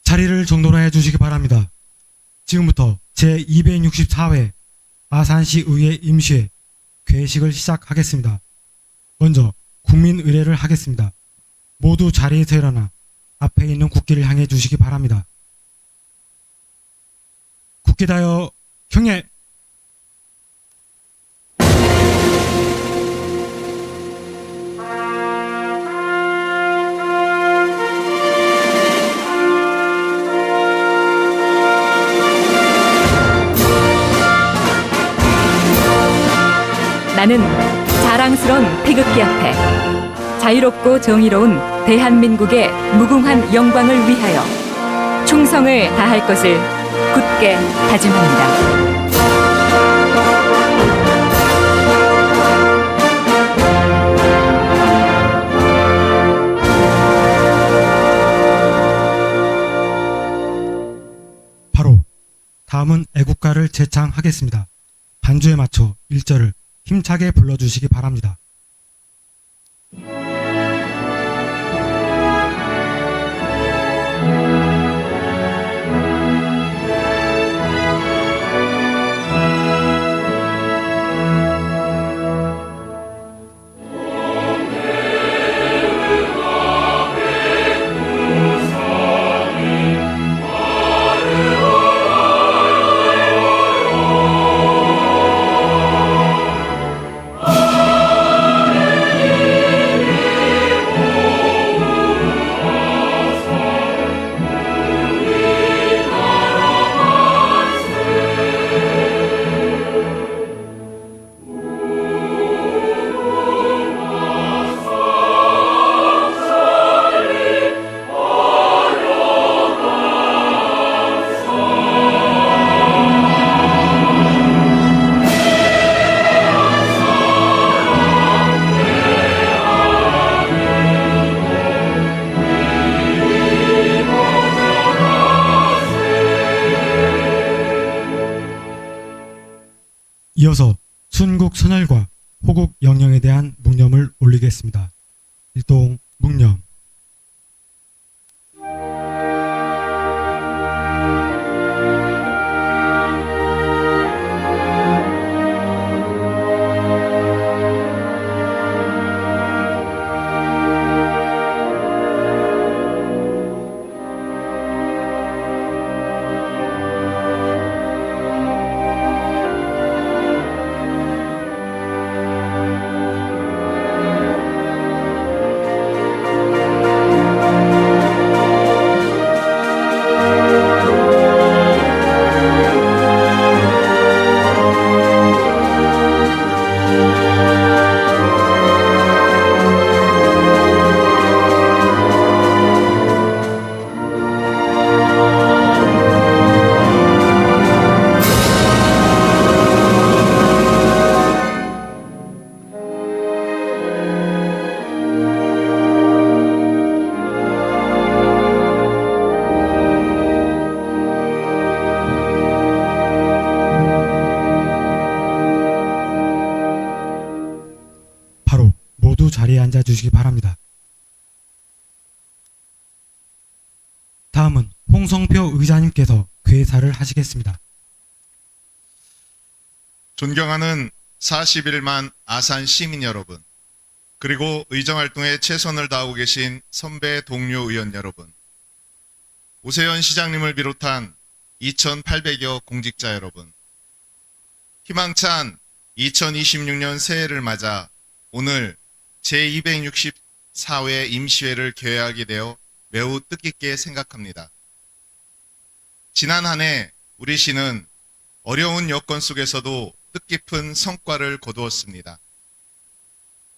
자리를 정돈해 주시기 바랍니다. 지금부터 제264회 아산시 의회 임시회 개식을 시작하겠습니다. 먼저 국민의례를 하겠습니다. 모두 자리에서 일어나 앞에 있는 국기를 향해 주시기 바랍니다. 국기다여 경례! 나는 자랑스러운 태극기 앞에 자유롭고 정의로운 대한민국의 무궁한 영광을 위하여 충성을 다할 것을 굳게 다짐합니다. 바로 다음은 애국가를 제창하겠습니다. 반주에 맞춰 1절을 힘차게 불러주시기 바랍니다. 이어서 순국 선열과 호국 영령에 대한 묵념을 올리겠습니다. 일동 묵념. 바로 모두 자리에 앉아 주시기 바랍니다. 다음은 홍성표 의장님께서 괴사를 하시겠습니다. 존경하는 41만 아산 시민 여러분, 그리고 의정활동에 최선을 다하고 계신 선배 동료 의원 여러분, 오세현 시장님을 비롯한 2,800여 공직자 여러분, 희망찬 2026년 새해를 맞아 오늘 제264회 임시회를 개회하게 되어 매우 뜻깊게 생각합니다. 지난 한 해 우리 시는 어려운 여건 속에서도 뜻깊은 성과를 거두었습니다.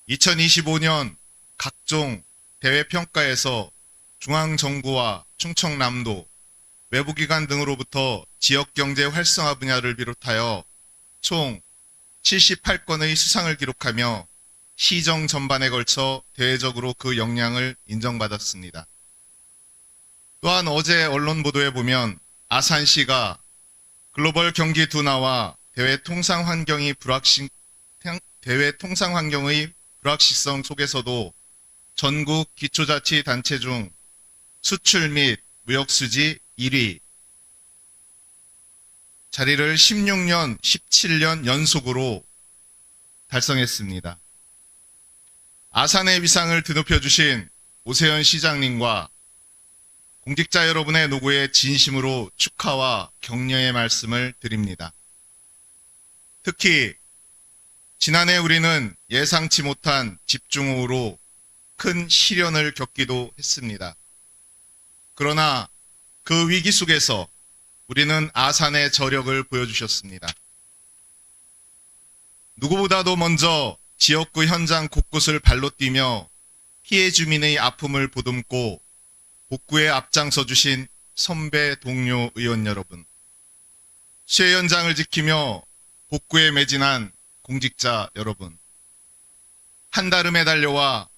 2025년 각종 대외평가에서 중앙정부와 충청남도, 외부기관 등으로부터 지역경제 활성화 분야를 비롯하여 총 78건의 수상을 기록하며 시정 전반에 걸쳐 대외적으로 그 역량을 인정받았습니다. 또한 어제 언론 보도에 보면 아산시가 글로벌 경기 둔화와 대외 통상 환경의 불확실성 속에서도 전국 기초자치단체 중 수출 및 무역수지 1위, 자리를 16년, 17년 연속으로 달성했습니다. 아산의 위상을 드높여 주신 오세현 시장님과 공직자 여러분의 노고에 진심으로 축하와 격려의 말씀을 드립니다. 특히 지난해 우리는 예상치 못한 집중호우로 큰 시련을 겪기도 했습니다. 그러나 그 위기 속에서 우리는 아산의 저력을 보여주셨습니다. 누구보다도 먼저 지역구 현장 곳곳을 발로 뛰며 피해 주민의 아픔을 보듬고 복구에 앞장서 주신 선배 동료 의원 여러분, 수해 현장을 지키며 복구에 매진한 공직자 여러분, 한달음에 달려와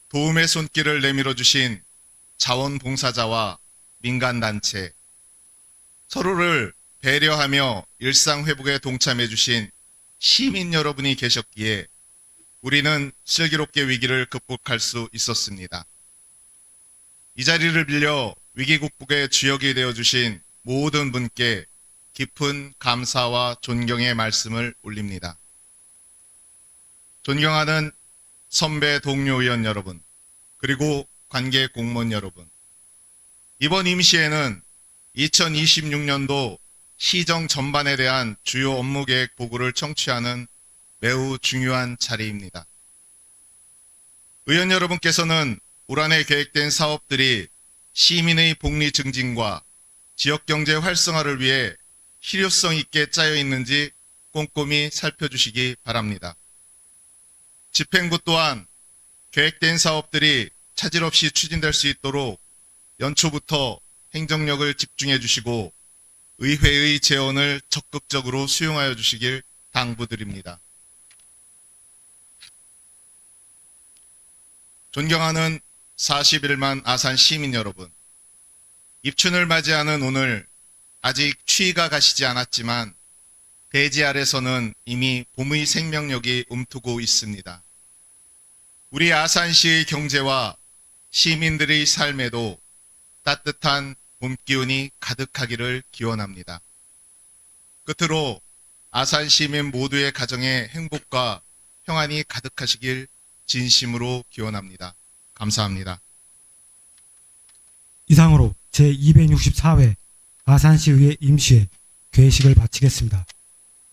도움의 손길을 내밀어 주신 자원봉사자와 민간단체, 서로를 배려하며 일상회복에 동참해 주신 시민 여러분이 계셨기에 우리는 슬기롭게 위기를 극복할 수 있었습니다. 이 자리를 빌려 위기 극복의 주역이 되어주신 모든 분께 깊은 감사와 존경의 말씀을 올립니다. 존경하는 선배 동료 의원 여러분, 그리고 관계 공무원 여러분, 이번 임시회는 2026년도 시정 전반에 대한 주요 업무 계획 보고를 청취하는 매우 중요한 자리입니다. 의원 여러분께서는 올 한해 계획된 사업들이 시민의 복리 증진과 지역경제 활성화를 위해 실효성 있게 짜여 있는지 꼼꼼히 살펴주시기 바랍니다. 집행부 또한 계획된 사업들이 차질 없이 추진될 수 있도록 연초부터 행정력을 집중해 주시고 의회의 제언을 적극적으로 수용하여 주시길 당부드립니다. 존경하는 41만 아산 시민 여러분, 입춘을 맞이하는 오늘 아직 추위가 가시지 않았지만 대지 아래서는 이미 봄의 생명력이 움트고 있습니다. 우리 아산시의 경제와 시민들의 삶에도 따뜻한 봄 기운이 가득하기를 기원합니다. 끝으로 아산 시민 모두의 가정에 행복과 평안이 가득하시길 진심으로 기원합니다. 감사합니다. 이상으로 제264회 아산시의회 임시회 개회식을 마치겠습니다.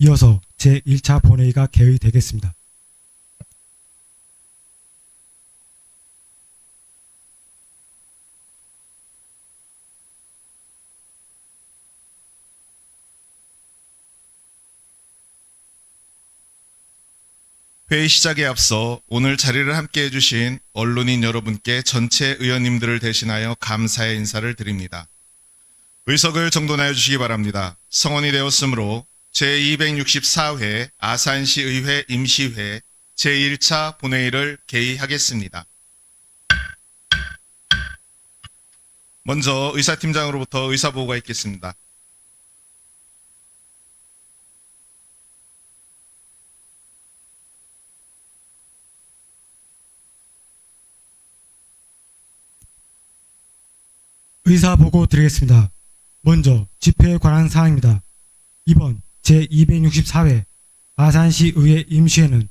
이어서 제1차 본회의가 개의되겠습니다. 회의 시작에 앞서 오늘 자리를 함께해 주신 언론인 여러분께 전체 의원님들을 대신하여 감사의 인사를 드립니다. 의석을 정돈하여 주시기 바랍니다. 성원이 되었으므로 제264회 아산시의회 임시회 제1차 본회의를 개의하겠습니다. 먼저 의사팀장으로부터 의사보고가 있겠습니다. 의사보고 드리겠습니다. 먼저 집회에 관한 사항입니다. 이번 제264회 아산시의회 임시회는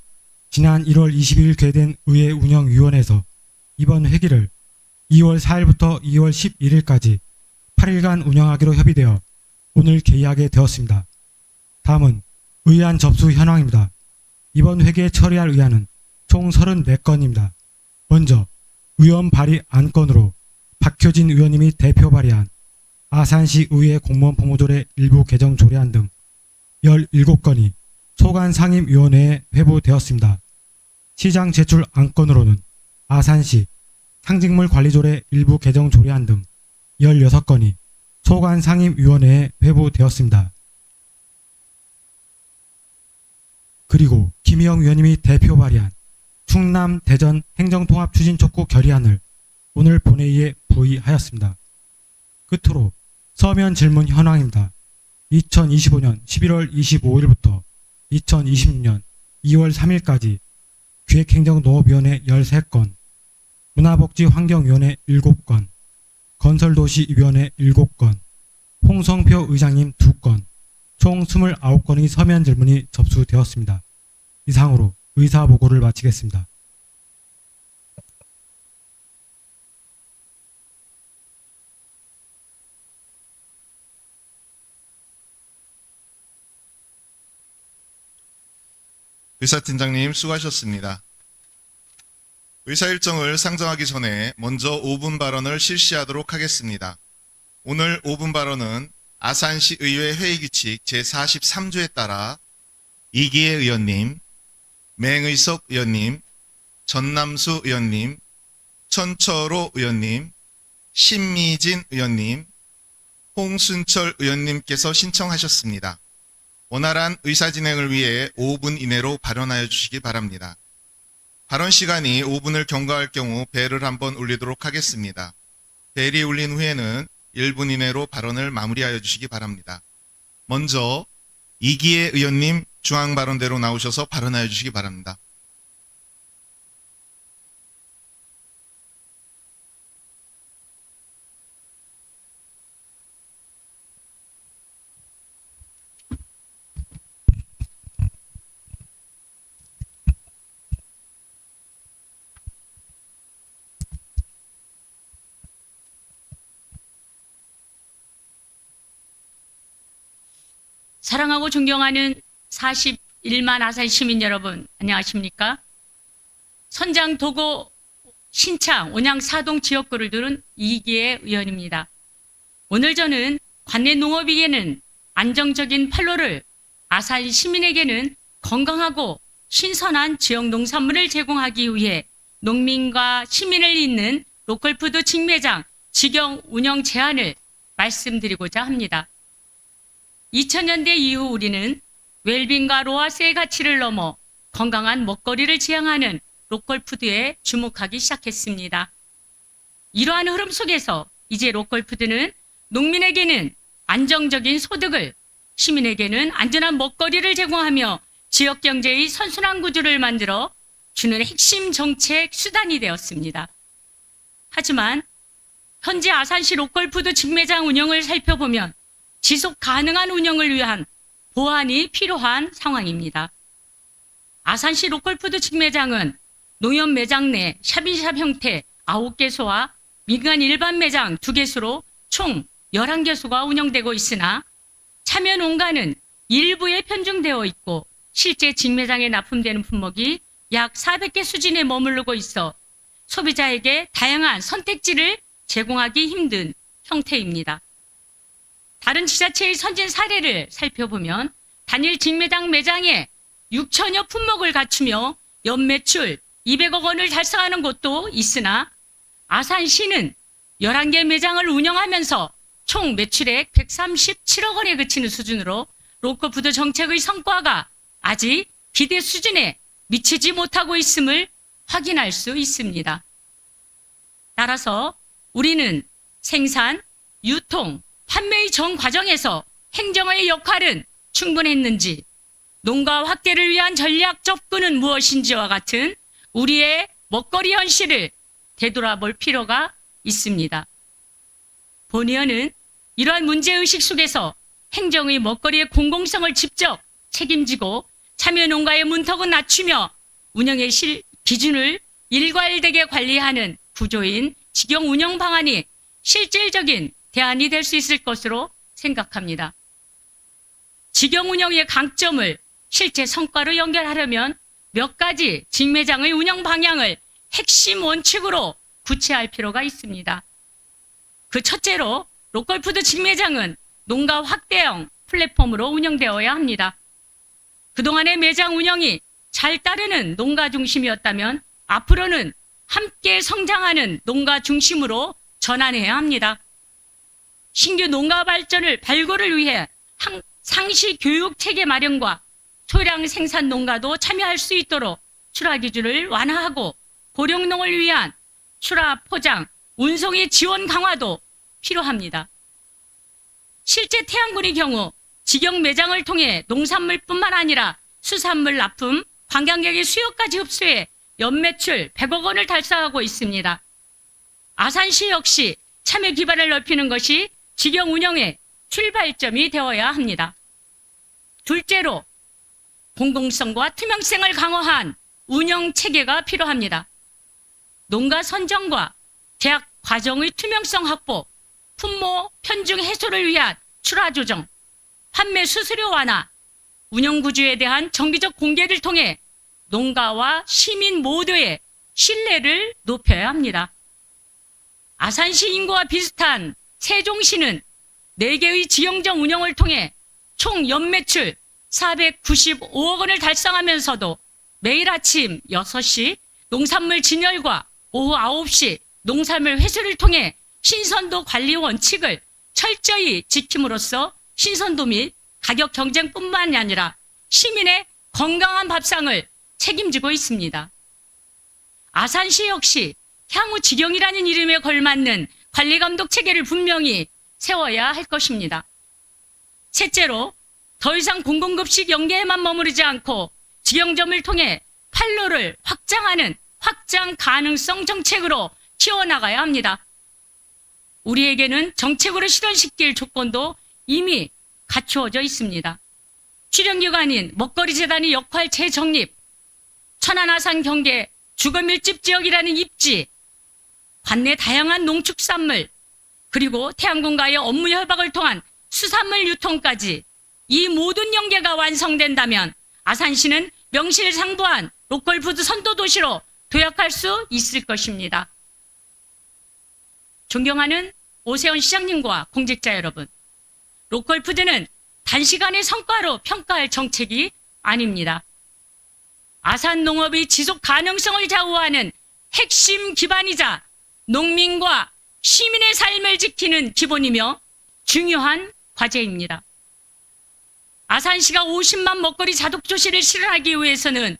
지난 1월 20일 개된 의회 운영위원회에서 이번 회기를 2월 4일부터 2월 11일까지 8일간 운영하기로 협의되어 오늘 개의하게 되었습니다. 다음은 의안 접수 현황입니다. 이번 회기에 처리할 의안은 총 34건입니다. 먼저 의원 발의 안건으로 박효진 의원님이 대표 발의한 아산시 의회 공무원 보호조례 일부 개정 조례안 등 17건이 소관상임위원회에 회부되었습니다. 시장 제출 안건으로는 아산시 상징물 관리조례 일부 개정 조례안 등 16건이 소관상임위원회에 회부되었습니다. 그리고 김희영 의원님이 대표 발의한 충남 대전 행정통합추진촉구 결의안을 오늘 본회의에 부의하였습니다. 끝으로 서면 질문 현황입니다. 2025년 11월 25일부터 2026년 2월 3일까지 기획행정농업위원회 13건, 문화복지환경위원회 7건, 건설도시위원회 7건, 홍성표 의장님 2건, 총 29건의 서면 질문이 접수되었습니다. 이상으로 의사보고를 마치겠습니다. 의사팀장님 수고하셨습니다. 의사 일정을 상정하기 전에 먼저 5분 발언을 실시하도록 하겠습니다. 오늘 5분 발언은 아산시 의회 회의규칙 제43조에 따라 이기혜 의원님, 맹의석 의원님, 전남수 의원님, 천철호 의원님, 신미진 의원님, 홍순철 의원님께서 신청하셨습니다. 원활한 의사 진행을 위해 5분 이내로 발언하여 주시기 바랍니다. 발언 시간이 5분을 경과할 경우 벨을 한번 울리도록 하겠습니다. 벨이 울린 후에는 1분 이내로 발언을 마무리하여 주시기 바랍니다. 먼저 이기혜 의원님 중앙 발언대로 나오셔서 발언하여 주시기 바랍니다. 사랑하고 존경하는 41만 아산 시민 여러분, 안녕하십니까? 선장 도고 신창 온양 사동 지역구를 두른 이기혜 의원입니다. 오늘 저는 관내 농업인에게는 안정적인 판로를, 아산 시민에게는 건강하고 신선한 지역 농산물을 제공하기 위해 농민과 시민을 잇는 로컬푸드 직매장 직영 운영 제안을 말씀드리고자 합니다. 2000년대 이후 우리는 웰빙과 로아스의 가치를 넘어 건강한 먹거리를 지향하는 로컬푸드에 주목하기 시작했습니다. 이러한 흐름 속에서 이제 로컬푸드는 농민에게는 안정적인 소득을, 시민에게는 안전한 먹거리를 제공하며 지역경제의 선순환 구조를 만들어 주는 핵심 정책 수단이 되었습니다. 하지만 현재 아산시 로컬푸드 직매장 운영을 살펴보면 지속 가능한 운영을 위한 보완이 필요한 상황입니다. 아산시 로컬푸드 직매장은 농협 매장 내 샵인샵 형태 9개소와 민간 일반 매장 2개소로 총 11개소가 운영되고 있으나 참여 농가는 일부에 편중되어 있고 실제 직매장에 납품되는 품목이 약 400개 수준에 머무르고 있어 소비자에게 다양한 선택지를 제공하기 힘든 형태입니다. 다른 지자체의 선진 사례를 살펴보면 단일 직매장 매장에 6천여 품목을 갖추며 연매출 200억 원을 달성하는 곳도 있으나 아산시는 11개 매장을 운영하면서 총 매출액 137억 원에 그치는 수준으로 로컬푸드 정책의 성과가 아직 기대 수준에 미치지 못하고 있음을 확인할 수 있습니다. 따라서 우리는 생산, 유통, 판매의 전 과정에서 행정의 역할은 충분했는지, 농가 확대를 위한 전략 접근은 무엇인지와 같은 우리의 먹거리 현실을 되돌아볼 필요가 있습니다. 본의원은 이러한 문제의식 속에서 행정의 먹거리의 공공성을 직접 책임지고 참여 농가의 문턱은 낮추며 운영의 기준을 일괄되게 관리하는 구조인 직영 운영 방안이 실질적인 대안이 될 수 있을 것으로 생각합니다. 직영 운영의 강점을 실제 성과로 연결하려면 몇 가지 직매장의 운영 방향을 핵심 원칙으로 구체할 필요가 있습니다. 그 첫째로 로컬푸드 직매장은 농가 확대형 플랫폼으로 운영되어야 합니다. 그동안의 매장 운영이 잘 따르는 농가 중심이었다면 앞으로는 함께 성장하는 농가 중심으로 전환해야 합니다. 신규 농가 발굴을 위해 상시 교육 체계 마련과 소량 생산 농가도 참여할 수 있도록 출하 기준을 완화하고 고령농을 위한 출하, 포장, 운송의 지원 강화도 필요합니다. 실제 태안군의 경우 직영 매장을 통해 농산물뿐만 아니라 수산물 납품, 관광객의 수요까지 흡수해 연매출 100억 원을 달성하고 있습니다. 아산시 역시 참여 기반을 넓히는 것이 직영 운영의 출발점이 되어야 합니다. 둘째로 공공성과 투명성을 강화한 운영 체계가 필요합니다. 농가 선정과 계약 과정의 투명성 확보, 품목 편중 해소를 위한 출하 조정, 판매 수수료 완화, 운영 구조에 대한 정기적 공개를 통해 농가와 시민 모두의 신뢰를 높여야 합니다. 아산시 인구와 비슷한 세종시는 4개의 지형적 운영을 통해 총 연매출 495억 원을 달성하면서도 매일 아침 6시 농산물 진열과 오후 9시 농산물 회수를 통해 신선도 관리 원칙을 철저히 지킴으로써 신선도 및 가격 경쟁뿐만이 아니라 시민의 건강한 밥상을 책임지고 있습니다. 아산시 역시 향후 직영이라는 이름에 걸맞는 관리감독 체계를 분명히 세워야 할 것입니다. 셋째로 더 이상 공공급식 연계에만 머무르지 않고 직영점을 통해 판로를 확장하는 확장 가능성 정책으로 키워나가야 합니다. 우리에게는 정책으로 실현시킬 조건도 이미 갖추어져 있습니다. 출연기관인 먹거리재단의 역할 재정립, 천안 아산 경계 주거밀집 지역이라는 입지, 관내 다양한 농축산물, 그리고 태양군과의 업무 협약을 통한 수산물 유통까지 이 모든 연계가 완성된다면 아산시는 명실상부한 로컬푸드 선도도시로 도약할 수 있을 것입니다. 존경하는 오세훈 시장님과 공직자 여러분, 로컬푸드는 단시간의 성과로 평가할 정책이 아닙니다. 아산 농업의 지속 가능성을 좌우하는 핵심 기반이자 농민과 시민의 삶을 지키는 기본이며 중요한 과제입니다. 아산시가 50만 먹거리 자독조시를 실현하기 위해서는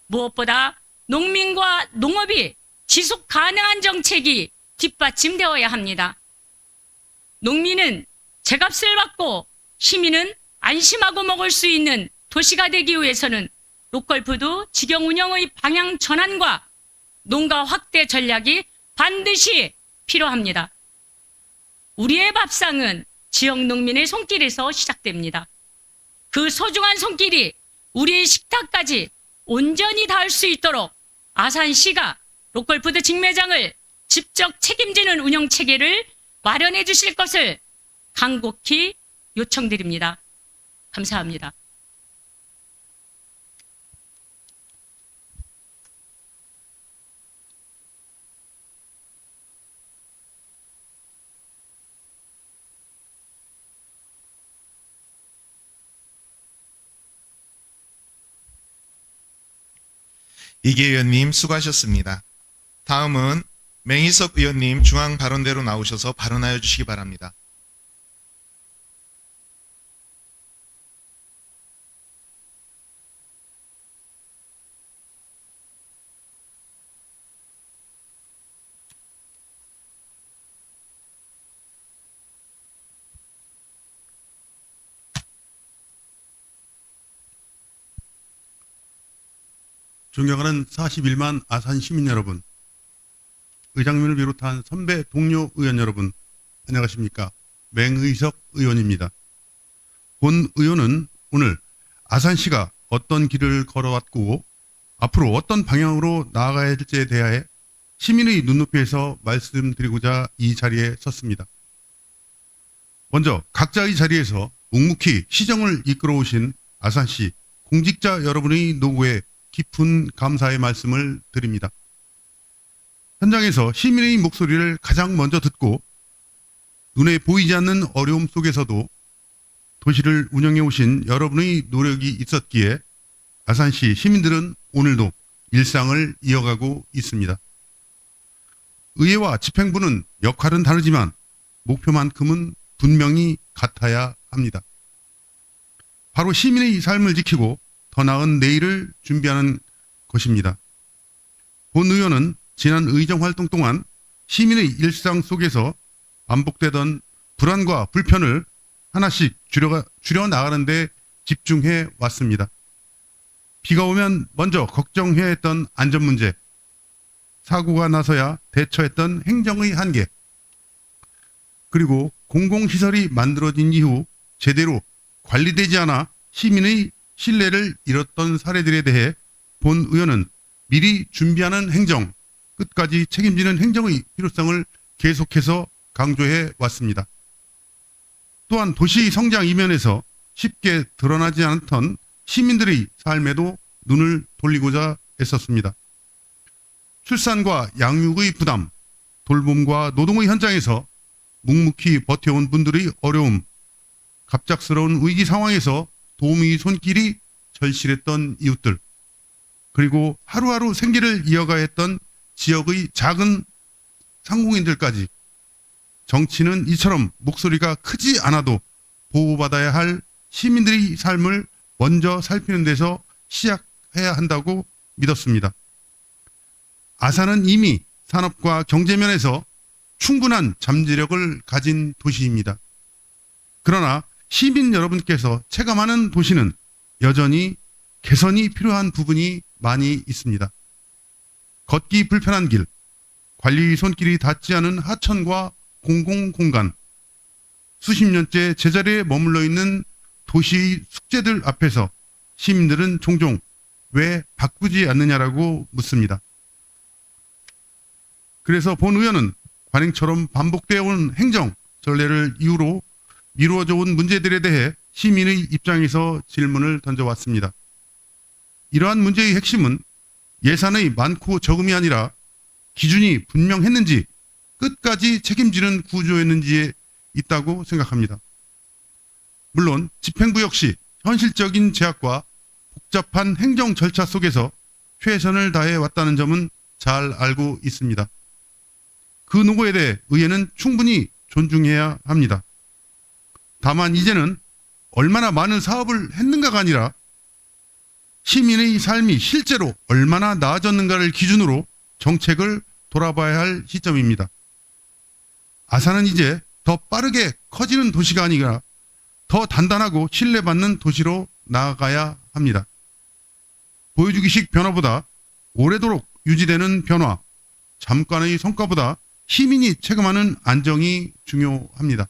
무엇보다 농민과 농업이 지속 가능한 정책이 뒷받침되어야 합니다. 농민은 제값을 받고 시민은 안심하고 먹을 수 있는 도시가 되기 위해서는 로컬푸드 직영 운영의 방향 전환과 농가 확대 전략이 반드시 필요합니다. 우리의 밥상은 지역 농민의 손길에서 시작됩니다. 그 소중한 손길이 우리의 식탁까지 온전히 닿을 수 있도록 아산시가 로컬푸드 직매장을 직접 책임지는 운영체계를 마련해 주실 것을 간곡히 요청드립니다. 감사합니다. 이계 의원님 수고하셨습니다. 다음은 맹희석 의원님 중앙 발언대로 나오셔서 발언하여 주시기 바랍니다. 존경하는 41만 아산 시민 여러분, 의장님을 비롯한 선배 동료 의원 여러분, 안녕하십니까? 맹의석 의원입니다. 본 의원은 오늘 아산시가 어떤 길을 걸어왔고 앞으로 어떤 방향으로 나아가야 할지에 대하여 시민의 눈높이에서 말씀드리고자 이 자리에 섰습니다. 먼저 각자의 자리에서 묵묵히 시정을 이끌어오신 아산시 공직자 여러분의 노고에 깊은 감사의 말씀을 드립니다. 현장에서 시민의 목소리를 가장 먼저 듣고 눈에 보이지 않는 어려움 속에서도 도시를 운영해 오신 여러분의 노력이 있었기에 아산시 시민들은 오늘도 일상을 이어가고 있습니다. 의회와 집행부는 역할은 다르지만 목표만큼은 분명히 같아야 합니다. 바로 시민의 삶을 지키고 더 나은 내일을 준비하는 것입니다. 본 의원은 지난 의정 활동 동안 시민의 일상 속에서 반복되던 불안과 불편을 하나씩 줄여나가는 데 집중해 왔습니다. 비가 오면 먼저 걱정해야 했던 안전 문제, 사고가 나서야 대처했던 행정의 한계, 그리고 공공시설이 만들어진 이후 제대로 관리되지 않아 시민의 신뢰를 잃었던 사례들에 대해 본 의원은 미리 준비하는 행정, 끝까지 책임지는 행정의 필요성을 계속해서 강조해 왔습니다. 또한 도시 성장 이면에서 쉽게 드러나지 않던 시민들의 삶에도 눈을 돌리고자 애썼습니다. 출산과 양육의 부담, 돌봄과 노동의 현장에서 묵묵히 버텨온 분들의 어려움, 갑작스러운 위기 상황에서 도움의 손길이 절실했던 이웃들, 그리고 하루하루 생계를 이어가야 했던 지역의 작은 상공인들까지 정치는 이처럼 목소리가 크지 않아도 보호받아야 할 시민들의 삶을 먼저 살피는 데서 시작해야 한다고 믿었습니다. 아산은 이미 산업과 경제면에서 충분한 잠재력을 가진 도시입니다. 그러나 시민 여러분께서 체감하는 도시는 여전히 개선이 필요한 부분이 많이 있습니다. 걷기 불편한 길, 관리 손길이 닿지 않은 하천과 공공공간, 수십 년째 제자리에 머물러 있는 도시의 숙제들 앞에서 시민들은 종종 왜 바꾸지 않느냐라고 묻습니다. 그래서 본 의원은 관행처럼 반복되어 온 행정, 전례를 이유로 미루어져 온 문제들에 대해 시민의 입장에서 질문을 던져왔습니다. 이러한 문제의 핵심은 예산의 많고 적음이 아니라 기준이 분명했는지 끝까지 책임지는 구조였는지에 있다고 생각합니다. 물론 집행부 역시 현실적인 제약과 복잡한 행정 절차 속에서 최선을 다해 왔다는 점은 잘 알고 있습니다. 그 노고에 대해 의회는 충분히 존중해야 합니다. 다만 이제는 얼마나 많은 사업을 했는가가 아니라 시민의 삶이 실제로 얼마나 나아졌는가를 기준으로 정책을 돌아봐야 할 시점입니다. 아산은 이제 더 빠르게 커지는 도시가 아니라 더 단단하고 신뢰받는 도시로 나아가야 합니다. 보여주기식 변화보다 오래도록 유지되는 변화, 잠깐의 성과보다 시민이 체감하는 안정이 중요합니다.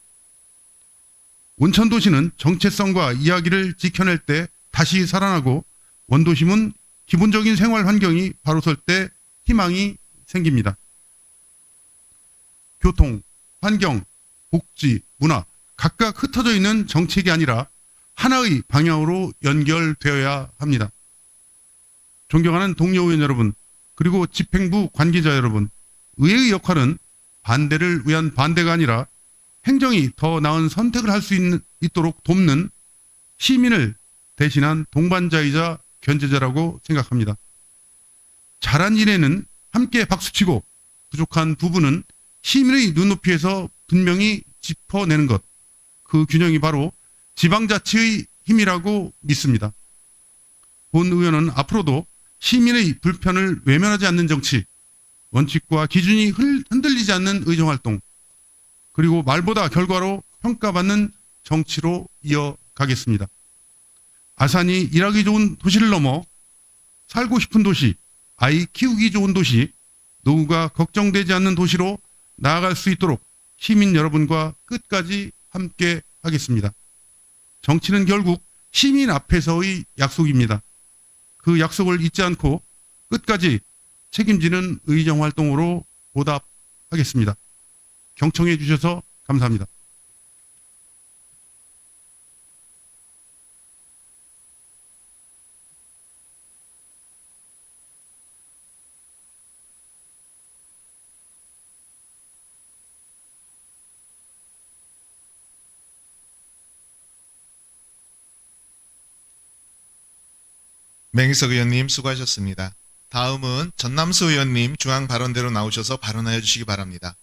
온천도시는 정체성과 이야기를 지켜낼 때 다시 살아나고 원도심은 기본적인 생활 환경이 바로 설 때 희망이 생깁니다. 교통, 환경, 복지, 문화 각각 흩어져 있는 정책이 아니라 하나의 방향으로 연결되어야 합니다. 존경하는 동료 의원 여러분, 그리고 집행부 관계자 여러분, 의회의 역할은 반대를 위한 반대가 아니라 행정이 더 나은 선택을 할 수 있도록 돕는 시민을 대신한 동반자이자 견제자라고 생각합니다. 잘한 일에는 함께 박수치고 부족한 부분은 시민의 눈높이에서 분명히 짚어내는 것, 그 균형이 바로 지방자치의 힘이라고 믿습니다. 본 의원은 앞으로도 시민의 불편을 외면하지 않는 정치, 원칙과 기준이 흔들리지 않는 의정활동, 그리고 말보다 결과로 평가받는 정치로 이어가겠습니다. 아산이 일하기 좋은 도시를 넘어 살고 싶은 도시, 아이 키우기 좋은 도시, 노후가 걱정되지 않는 도시로 나아갈 수 있도록 시민 여러분과 끝까지 함께 하겠습니다. 정치는 결국 시민 앞에서의 약속입니다. 그 약속을 잊지 않고 끝까지 책임지는 의정활동으로 보답하겠습니다. 경청해 주셔서 감사합니다. 맹희석 의원님 수고하셨습니다. 다음은 전남수 의원님 중앙 발언대로 나오셔서 발언하여 주시기 바랍니다.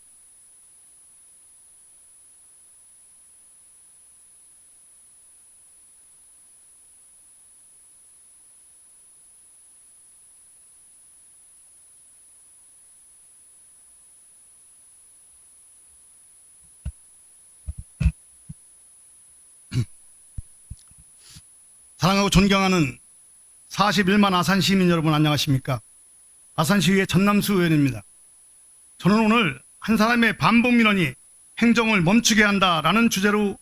사랑하고 존경하는 41만 아산 시민 여러분 안녕하십니까? 아산시의회 전남수 의원입니다. 저는 오늘 한 사람의 반복 민원이 행정을 멈추게 한다라는 주제로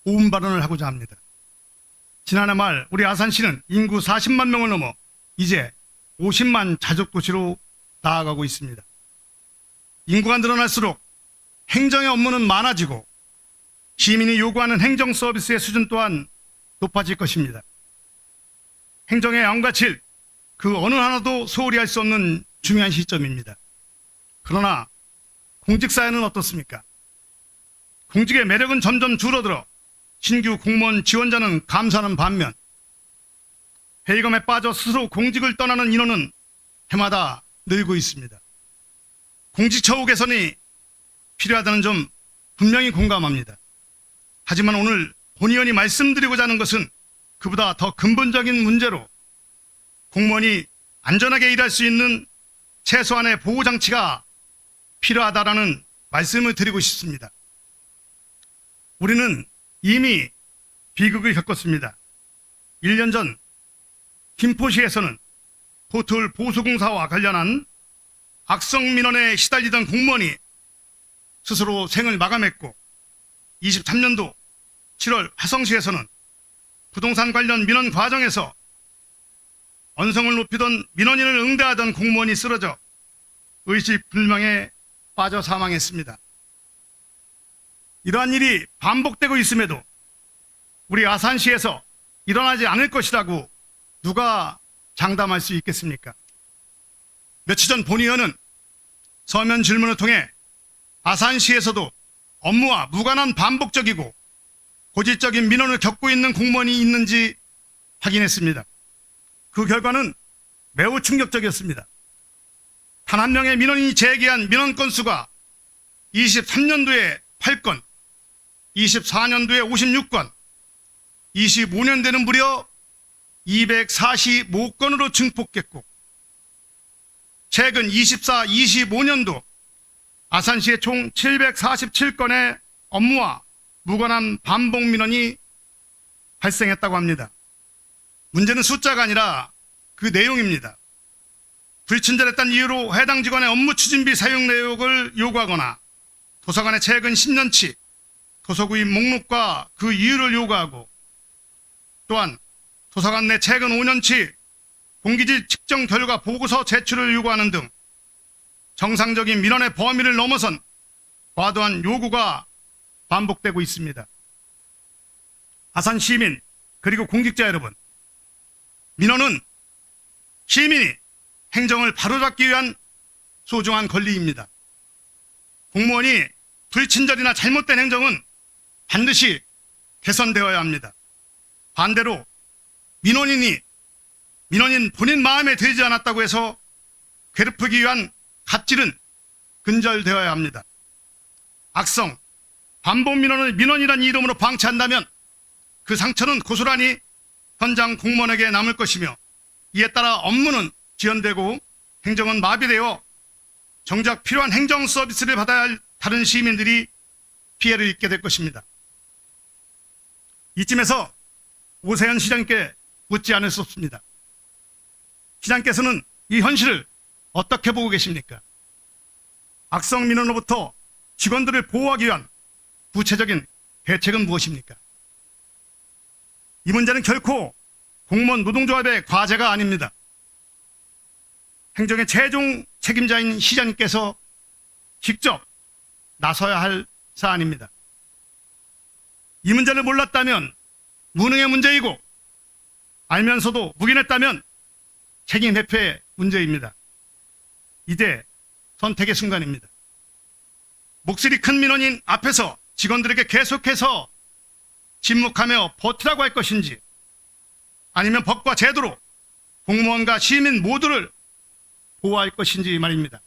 오음 발언을 하고자 합니다. 지난해 말 우리 아산시는 인구 40만 명을 넘어 이제 50만 자족도시로 나아가고 있습니다. 인구가 늘어날수록 행정의 업무는 많아지고 시민이 요구하는 행정 서비스의 수준 또한 높아질 것입니다. 행정의 양과 질, 그 어느 하나도 소홀히 할 수 없는 중요한 시점입니다. 그러나 공직사회는 어떻습니까? 공직의 매력은 점점 줄어들어 신규 공무원 지원자는 감소하는 반면 회의감에 빠져 스스로 공직을 떠나는 인원은 해마다 늘고 있습니다. 공직 처우 개선이 필요하다는 점 분명히 공감합니다. 하지만 오늘 본 의원이 말씀드리고자 하는 것은 그보다 더 근본적인 문제로 공무원이 안전하게 일할 수 있는 최소한의 보호장치가 필요하다라는 말씀을 드리고 싶습니다. 우리는 이미 비극을 겪었습니다. 1년 전 김포시에서는 포털 보수공사와 관련한 악성 민원에 시달리던 공무원이 스스로 생을 마감했고 23년도 7월 화성시에서는 부동산 관련 민원 과정에서 언성을 높이던 민원인을 응대하던 공무원이 쓰러져 의식불명에 빠져 사망했습니다. 이러한 일이 반복되고 있음에도 우리 아산시에서 일어나지 않을 것이라고 누가 장담할 수 있겠습니까? 며칠 전 본 의원은 서면 질문을 통해 아산시에서도 업무와 무관한 반복적이고 고질적인 민원을 겪고 있는 공무원이 있는지 확인했습니다. 그 결과는 매우 충격적이었습니다. 단 한 명의 민원인이 제기한 민원 건수가 23년도에 8건, 24년도에 56건, 25년대는 무려 245건으로 증폭했고 최근 24, 25년도 아산시에 총 747건의 업무와 무관한 반복 민원이 발생했다고 합니다. 문제는 숫자가 아니라 그 내용입니다. 불친절했다는 이유로 해당 직원의 업무 추진비 사용 내역을 요구하거나 도서관의 최근 10년치 도서구입 목록과 그 이유를 요구하고 또한 도서관 내 최근 5년치 공기질 측정 결과 보고서 제출을 요구하는 등 정상적인 민원의 범위를 넘어선 과도한 요구가 반복되고 있습니다. 아산 시민 그리고 공직자 여러분, 민원은 시민이 행정을 바로잡기 위한 소중한 권리입니다. 공무원이 불친절이나 잘못된 행정은 반드시 개선되어야 합니다. 반대로 민원인 본인 마음에 들지 않았다고 해서 괴롭히기 위한 갑질은 근절되어야 합니다. 악성, 반복 민원을 민원이라는 이름으로 방치한다면 그 상처는 고스란히 현장 공무원에게 남을 것이며 이에 따라 업무는 지연되고 행정은 마비되어 정작 필요한 행정 서비스를 받아야 할 다른 시민들이 피해를 입게 될 것입니다. 이쯤에서 오세훈 시장님께 묻지 않을 수 없습니다. 시장께서는 이 현실을 어떻게 보고 계십니까? 악성 민원으로부터 직원들을 보호하기 위한 구체적인 대책은 무엇입니까? 이 문제는 결코 공무원 노동조합의 과제가 아닙니다. 행정의 최종 책임자인 시장님께서 직접 나서야 할 사안입니다. 이 문제를 몰랐다면 무능의 문제이고 알면서도 묵인했다면 책임 회피의 문제입니다. 이제 선택의 순간입니다. 목소리 큰 민원인 앞에서 직원들에게 계속해서 침묵하며 버티라고 할 것인지 아니면 법과 제도로 공무원과 시민 모두를 보호할 것인지 말입니다.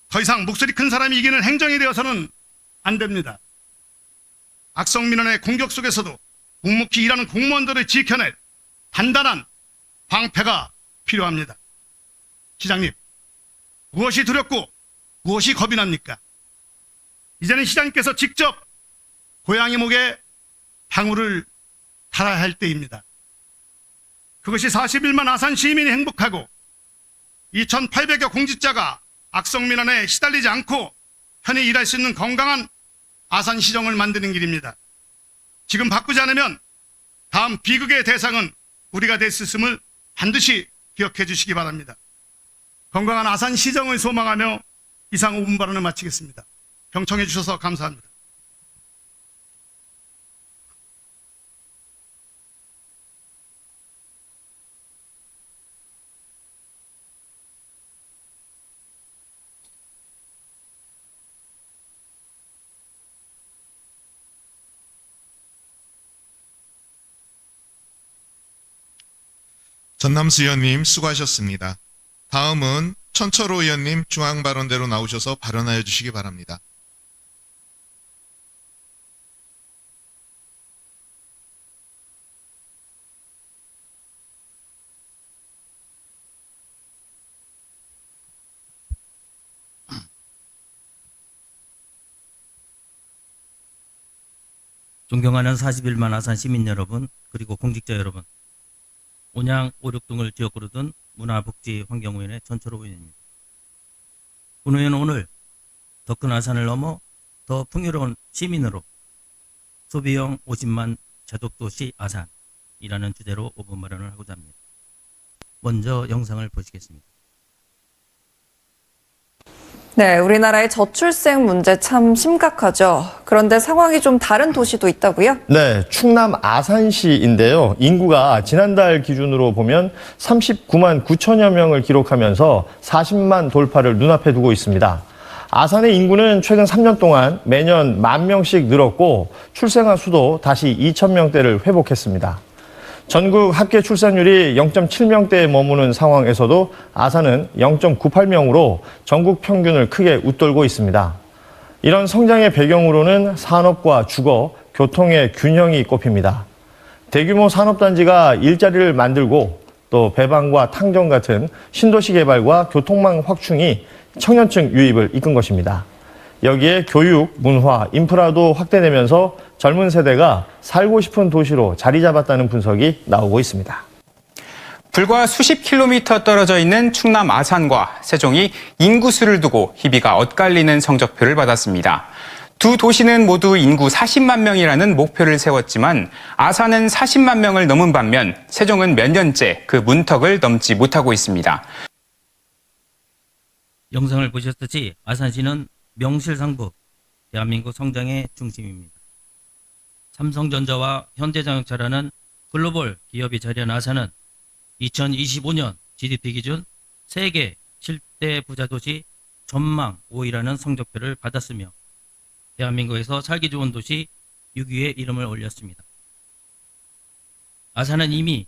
더 이상 목소리 큰 사람이 이기는 행정이 되어서는 안 됩니다. 악성 민원의 공격 속에서도 묵묵히 일하는 공무원들을 지켜낼 단단한 방패가 필요합니다. 시장님, 무엇이 두렵고 무엇이 겁이 납니까? 이제는 시장님께서 직접 고양이 목에 방울을 달아야 할 때입니다. 그것이 41만 아산 시민이 행복하고 2,800여 공직자가 악성 민원에 시달리지 않고 편히 일할 수 있는 건강한 아산시정을 만드는 길입니다. 지금 바꾸지 않으면 다음 비극의 대상은 우리가 될 수 있음을 반드시 기억해 주시기 바랍니다. 건강한 아산시정을 소망하며 이상 5분 발언을 마치겠습니다. 경청해 주셔서 감사합니다. 전남수 의원님 수고하셨습니다. 다음은 천철호 의원님 중앙발언대로 나오셔서 발언하여 주시기 바랍니다. 존경하는 41만 아산 시민 여러분, 그리고 공직자 여러분, 온양 오륙동을 지역구로 둔 문화복지환경위원회 전철호 의원입니다. 본 의원은 오늘 더 큰 아산을 넘어 더 풍요로운 시민으로 소비형 50만 자족도시 아산이라는 주제로 5분 발언을 하고자 합니다. 먼저 영상을 보시겠습니다. 네, 우리나라의 저출생 문제 참 심각하죠. 그런데 상황이 좀 다른 도시도 있다고요? 네, 충남 아산시인데요. 인구가 지난달 기준으로 보면 39만 9천여 명을 기록하면서 40만 돌파를 눈앞에 두고 있습니다. 아산의 인구는 최근 3년 동안 매년 1만 명씩 늘었고 출생아 수도 다시 2천 명대를 회복했습니다. 전국 합계 출산율이 0.7명대에 머무는 상황에서도 아산은 0.98명으로 전국 평균을 크게 웃돌고 있습니다. 이런 성장의 배경으로는 산업과 주거, 교통의 균형이 꼽힙니다. 대규모 산업단지가 일자리를 만들고 또 배방과 탕정 같은 신도시 개발과 교통망 확충이 청년층 유입을 이끈 것입니다. 여기에 교육, 문화, 인프라도 확대되면서 젊은 세대가 살고 싶은 도시로 자리 잡았다는 분석이 나오고 있습니다. 불과 수십 킬로미터 떨어져 있는 충남 아산과 세종이 인구수를 두고 희비가 엇갈리는 성적표를 받았습니다. 두 도시는 모두 인구 40만 명이라는 목표를 세웠지만 아산은 40만 명을 넘은 반면 세종은 몇 년째 그 문턱을 넘지 못하고 있습니다. 영상을 보셨듯이 아산시는 명실상부 대한민국 성장의 중심입니다. 삼성전자와 현대자동차라는 글로벌 기업이 자리한 아산은 2025년 GDP 기준 세계 7대 부자도시 전망 5위라는 성적표를 받았으며 대한민국에서 살기 좋은 도시 6위에 이름을 올렸습니다. 아산은 이미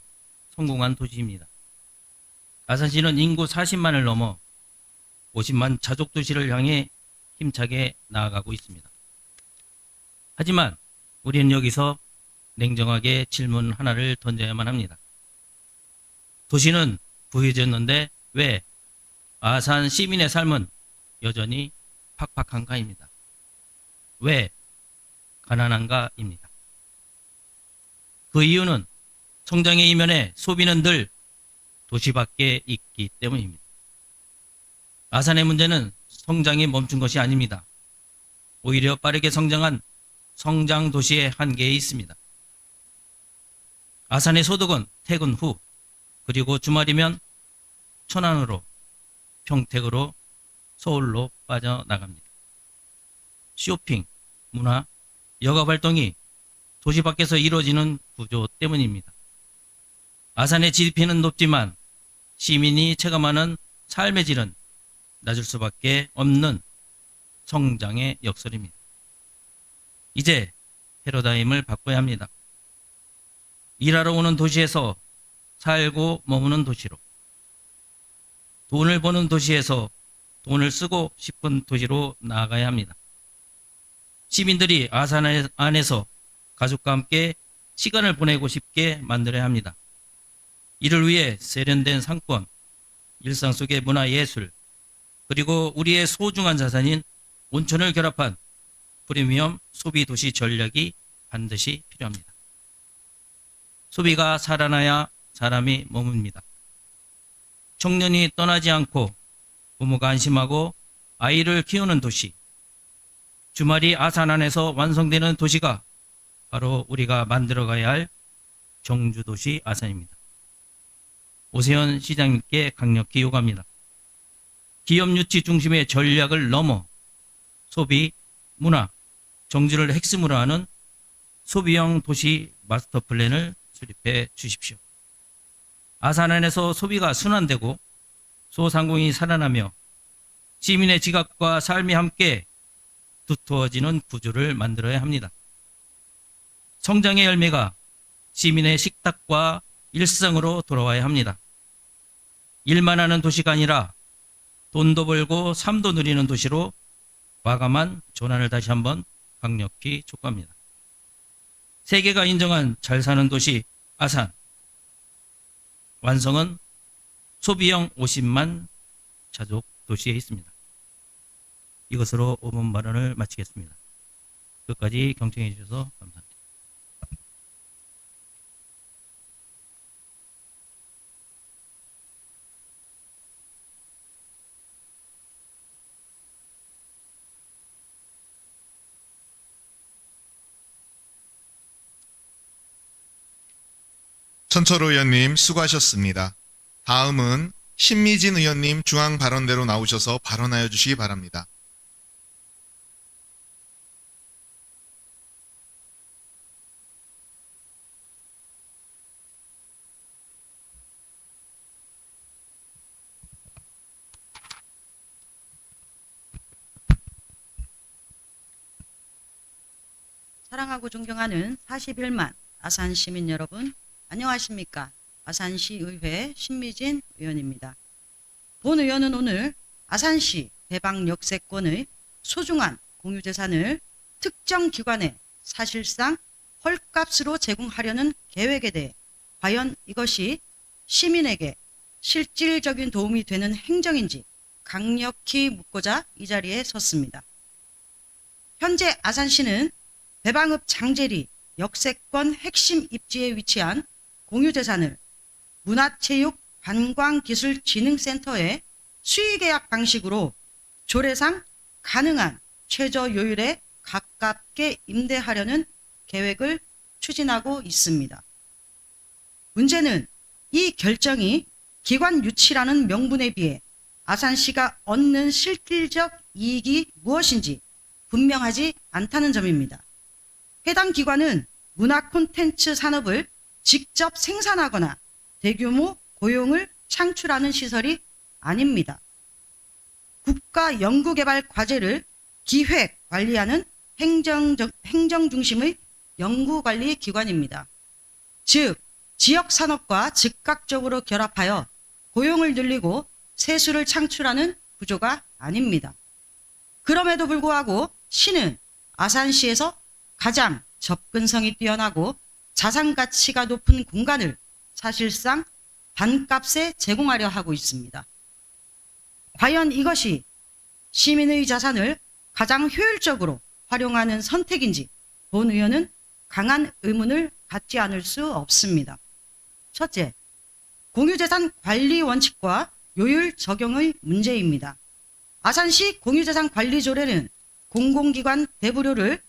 성공한 도시입니다. 아산시는 인구 40만을 넘어 50만 자족도시를 향해 힘차게 나아가고 있습니다. 하지만 우리는 여기서 냉정하게 질문 하나를 던져야만 합니다. 도시는 부유해졌는데 왜 아산 시민의 삶은 여전히 팍팍한가입니다. 왜 가난한가입니다. 그 이유는 성장의 이면에 소비는 늘 도시 밖에 있기 때문입니다. 아산의 문제는 성장이 멈춘 것이 아닙니다. 오히려 빠르게 성장한 성장 도시의 한계에 있습니다. 아산의 소득은 퇴근 후 그리고 주말이면 천안으로, 평택으로, 서울로 빠져나갑니다. 쇼핑, 문화, 여가 활동이 도시 밖에서 이루어지는 구조 때문입니다. 아산의 GDP는 높지만 시민이 체감하는 삶의 질은 낮을 수밖에 없는 성장의 역설입니다. 이제 패러다임을 바꿔야 합니다. 일하러 오는 도시에서 살고 머무는 도시로, 돈을 버는 도시에서 돈을 쓰고 싶은 도시로 나아가야 합니다. 시민들이 아산 안에서 가족과 함께 시간을 보내고 싶게 만들어야 합니다. 이를 위해 세련된 상권, 일상 속의 문화예술, 그리고 우리의 소중한 자산인 온천을 결합한 프리미엄 소비도시 전략이 반드시 필요합니다. 소비가 살아나야 사람이 머뭅니다. 청년이 떠나지 않고 부모가 안심하고 아이를 키우는 도시, 주말이 아산 안에서 완성되는 도시가 바로 우리가 만들어가야 할 경주도시 아산입니다. 오세훈 시장님께 강력히 요구합니다. 기업 유치 중심의 전략을 넘어 소비, 문화, 정주를 핵심으로 하는 소비형 도시 마스터 플랜을 수립해 주십시오. 아산 안에서 소비가 순환되고 소상공인이 살아나며 시민의 지갑과 삶이 함께 두터워지는 구조를 만들어야 합니다. 성장의 열매가 시민의 식탁과 일상으로 돌아와야 합니다. 일만 하는 도시가 아니라 돈도 벌고 삶도 누리는 도시로 과감한 전환을 다시 한번 강력히 촉구합니다. 세계가 인정한 잘 사는 도시 아산. 완성은 소비형 50만 자족 도시에 있습니다. 이것으로 5분 발언을 마치겠습니다. 끝까지 경청해 주셔서 감사합니다. 천철호 의원님 수고하셨습니다. 다음은 신미진 의원님 중앙 발언대로 나오셔서 발언하여 주시기 바랍니다. 사랑하고 존경하는 41만 아산 시민 여러분, 안녕하십니까? 아산시의회 신미진 의원입니다. 본 의원은 오늘 아산시 대방 역세권의 소중한 공유재산을 특정 기관에 사실상 헐값으로 제공하려는 계획에 대해 과연 이것이 시민에게 실질적인 도움이 되는 행정인지 강력히 묻고자 이 자리에 섰습니다. 현재 아산시는 대방읍 장제리 역세권 핵심 입지에 위치한 공유재산을 문화체육관광기술진흥센터의 수의계약 방식으로 조례상 가능한 최저요율에 가깝게 임대하려는 계획을 추진하고 있습니다. 문제는 이 결정이 기관 유치라는 명분에 비해 아산시가 얻는 실질적 이익이 무엇인지 분명하지 않다는 점입니다. 해당 기관은 문화 콘텐츠 산업을 직접 생산하거나 대규모 고용을 창출하는 시설이 아닙니다. 국가 연구개발 과제를 기획 관리하는 행정 중심의 연구관리 기관입니다. 즉, 지역 산업과 즉각적으로 결합하여 고용을 늘리고 세수를 창출하는 구조가 아닙니다. 그럼에도 불구하고 시는 아산시에서 가장 접근성이 뛰어나고 자산 가치가 높은 공간을 사실상 반값에 제공하려 하고 있습니다. 과연 이것이 시민의 자산을 가장 효율적으로 활용하는 선택인지 본 의원은 강한 의문을 갖지 않을 수 없습니다. 첫째, 공유재산 관리 원칙과 요율 적용의 문제입니다. 아산시 공유재산 관리조례는 공공기관 대부료를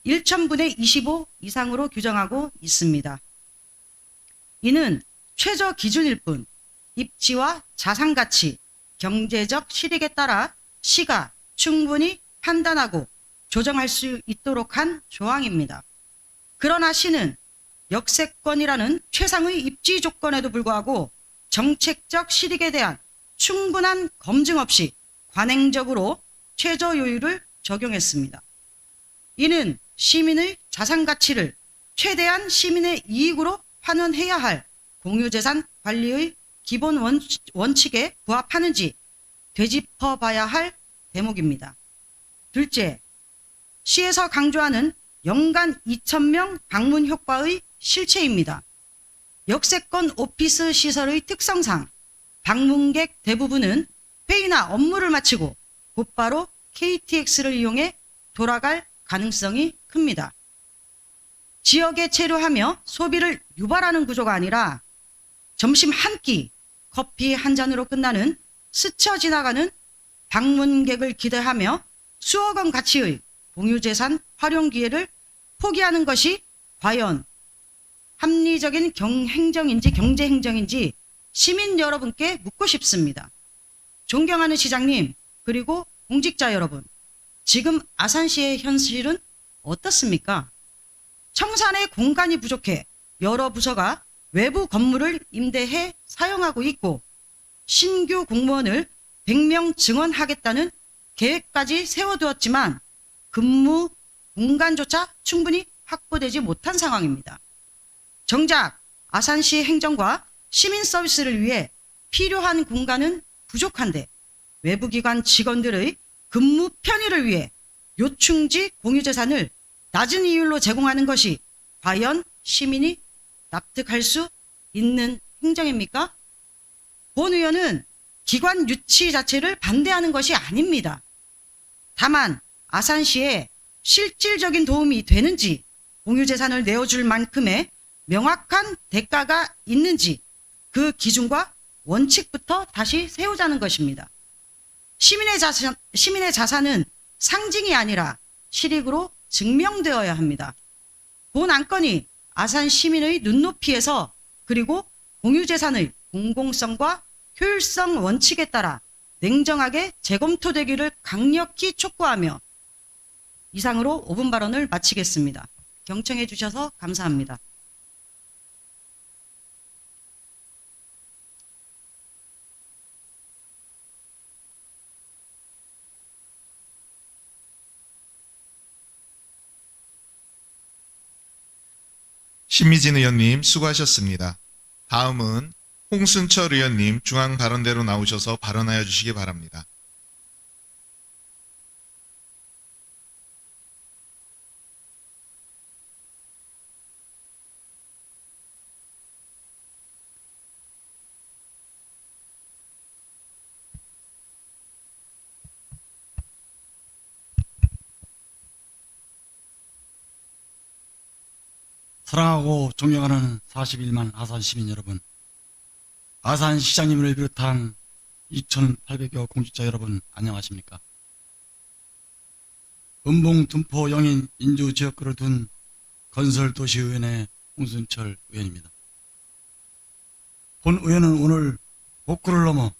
1,000분의 25 이상으로 규정하고 있습니다. 이는 최저 기준일 뿐 입지와 자산가치, 경제적 실익에 따라 시가 충분히 판단하고 조정할 수 있도록 한 조항입니다. 그러나 시는 역세권이라는 최상의 입지 조건에도 불구하고 정책적 실익에 대한 충분한 검증 없이 관행적으로 최저요율을 적용했습니다. 이는 시민의 자산 가치를 최대한 시민의 이익으로 환원해야 할 공유재산 관리의 기본 원칙에 부합하는지 되짚어봐야 할 대목입니다. 둘째, 시에서 강조하는 연간 2,000명 방문 효과의 실체입니다. 역세권 오피스 시설의 특성상 방문객 대부분은 회의나 업무를 마치고 곧바로 KTX를 이용해 돌아갈 가능성이 큽니다. 지역에 체류하며 소비를 유발하는 구조가 아니라 점심 한 끼, 커피 한 잔으로 끝나는 스쳐 지나가는 방문객을 기대하며 수억 원 가치의 공유재산 활용 기회를 포기하는 것이 과연 합리적인 행정인지 경제행정인지 시민 여러분께 묻고 싶습니다. 존경하는 시장님, 그리고 공직자 여러분, 지금 아산시의 현실은 어떻습니까? 청산의 공간이 부족해 여러 부서가 외부 건물을 임대해 사용하고 있고, 신규 공무원을 100명 증원하겠다는 계획까지 세워두었지만 근무 공간조차 충분히 확보되지 못한 상황입니다. 정작 아산시 행정과 시민 서비스를 위해 필요한 공간은 부족한데 외부기관 직원들의 근무 편의를 위해 요충지 공유재산을 낮은 이율로 제공하는 것이 과연 시민이 납득할 수 있는 행정입니까? 본 의원은 기관 유치 자체를 반대하는 것이 아닙니다. 다만 아산시에 실질적인 도움이 되는지, 공유재산을 내어줄 만큼의 명확한 대가가 있는지 그 기준과 원칙부터 다시 세우자는 것입니다. 시민의 자산은 상징이 아니라 실익으로 증명되어야 합니다. 본 안건이 아산 시민의 눈높이에서 그리고 공유재산의 공공성과 효율성 원칙에 따라 냉정하게 재검토되기를 강력히 촉구하며 이상으로 5분 발언을 마치겠습니다. 경청해 주셔서 감사합니다. 신미진 의원님 수고하셨습니다. 다음은 홍순철 의원님 중앙 발언대로 나오셔서 발언하여 주시기 바랍니다. 사랑하고 존경하는 41만 아산 시민 여러분, 아산 시장님을 비롯한 2,800여 공직자 여러분 안녕하십니까? 은봉, 둔포, 영인, 인주 지역구를 둔 건설도시의원의 홍순철 의원입니다. 본 의원은 오늘 복구를 넘어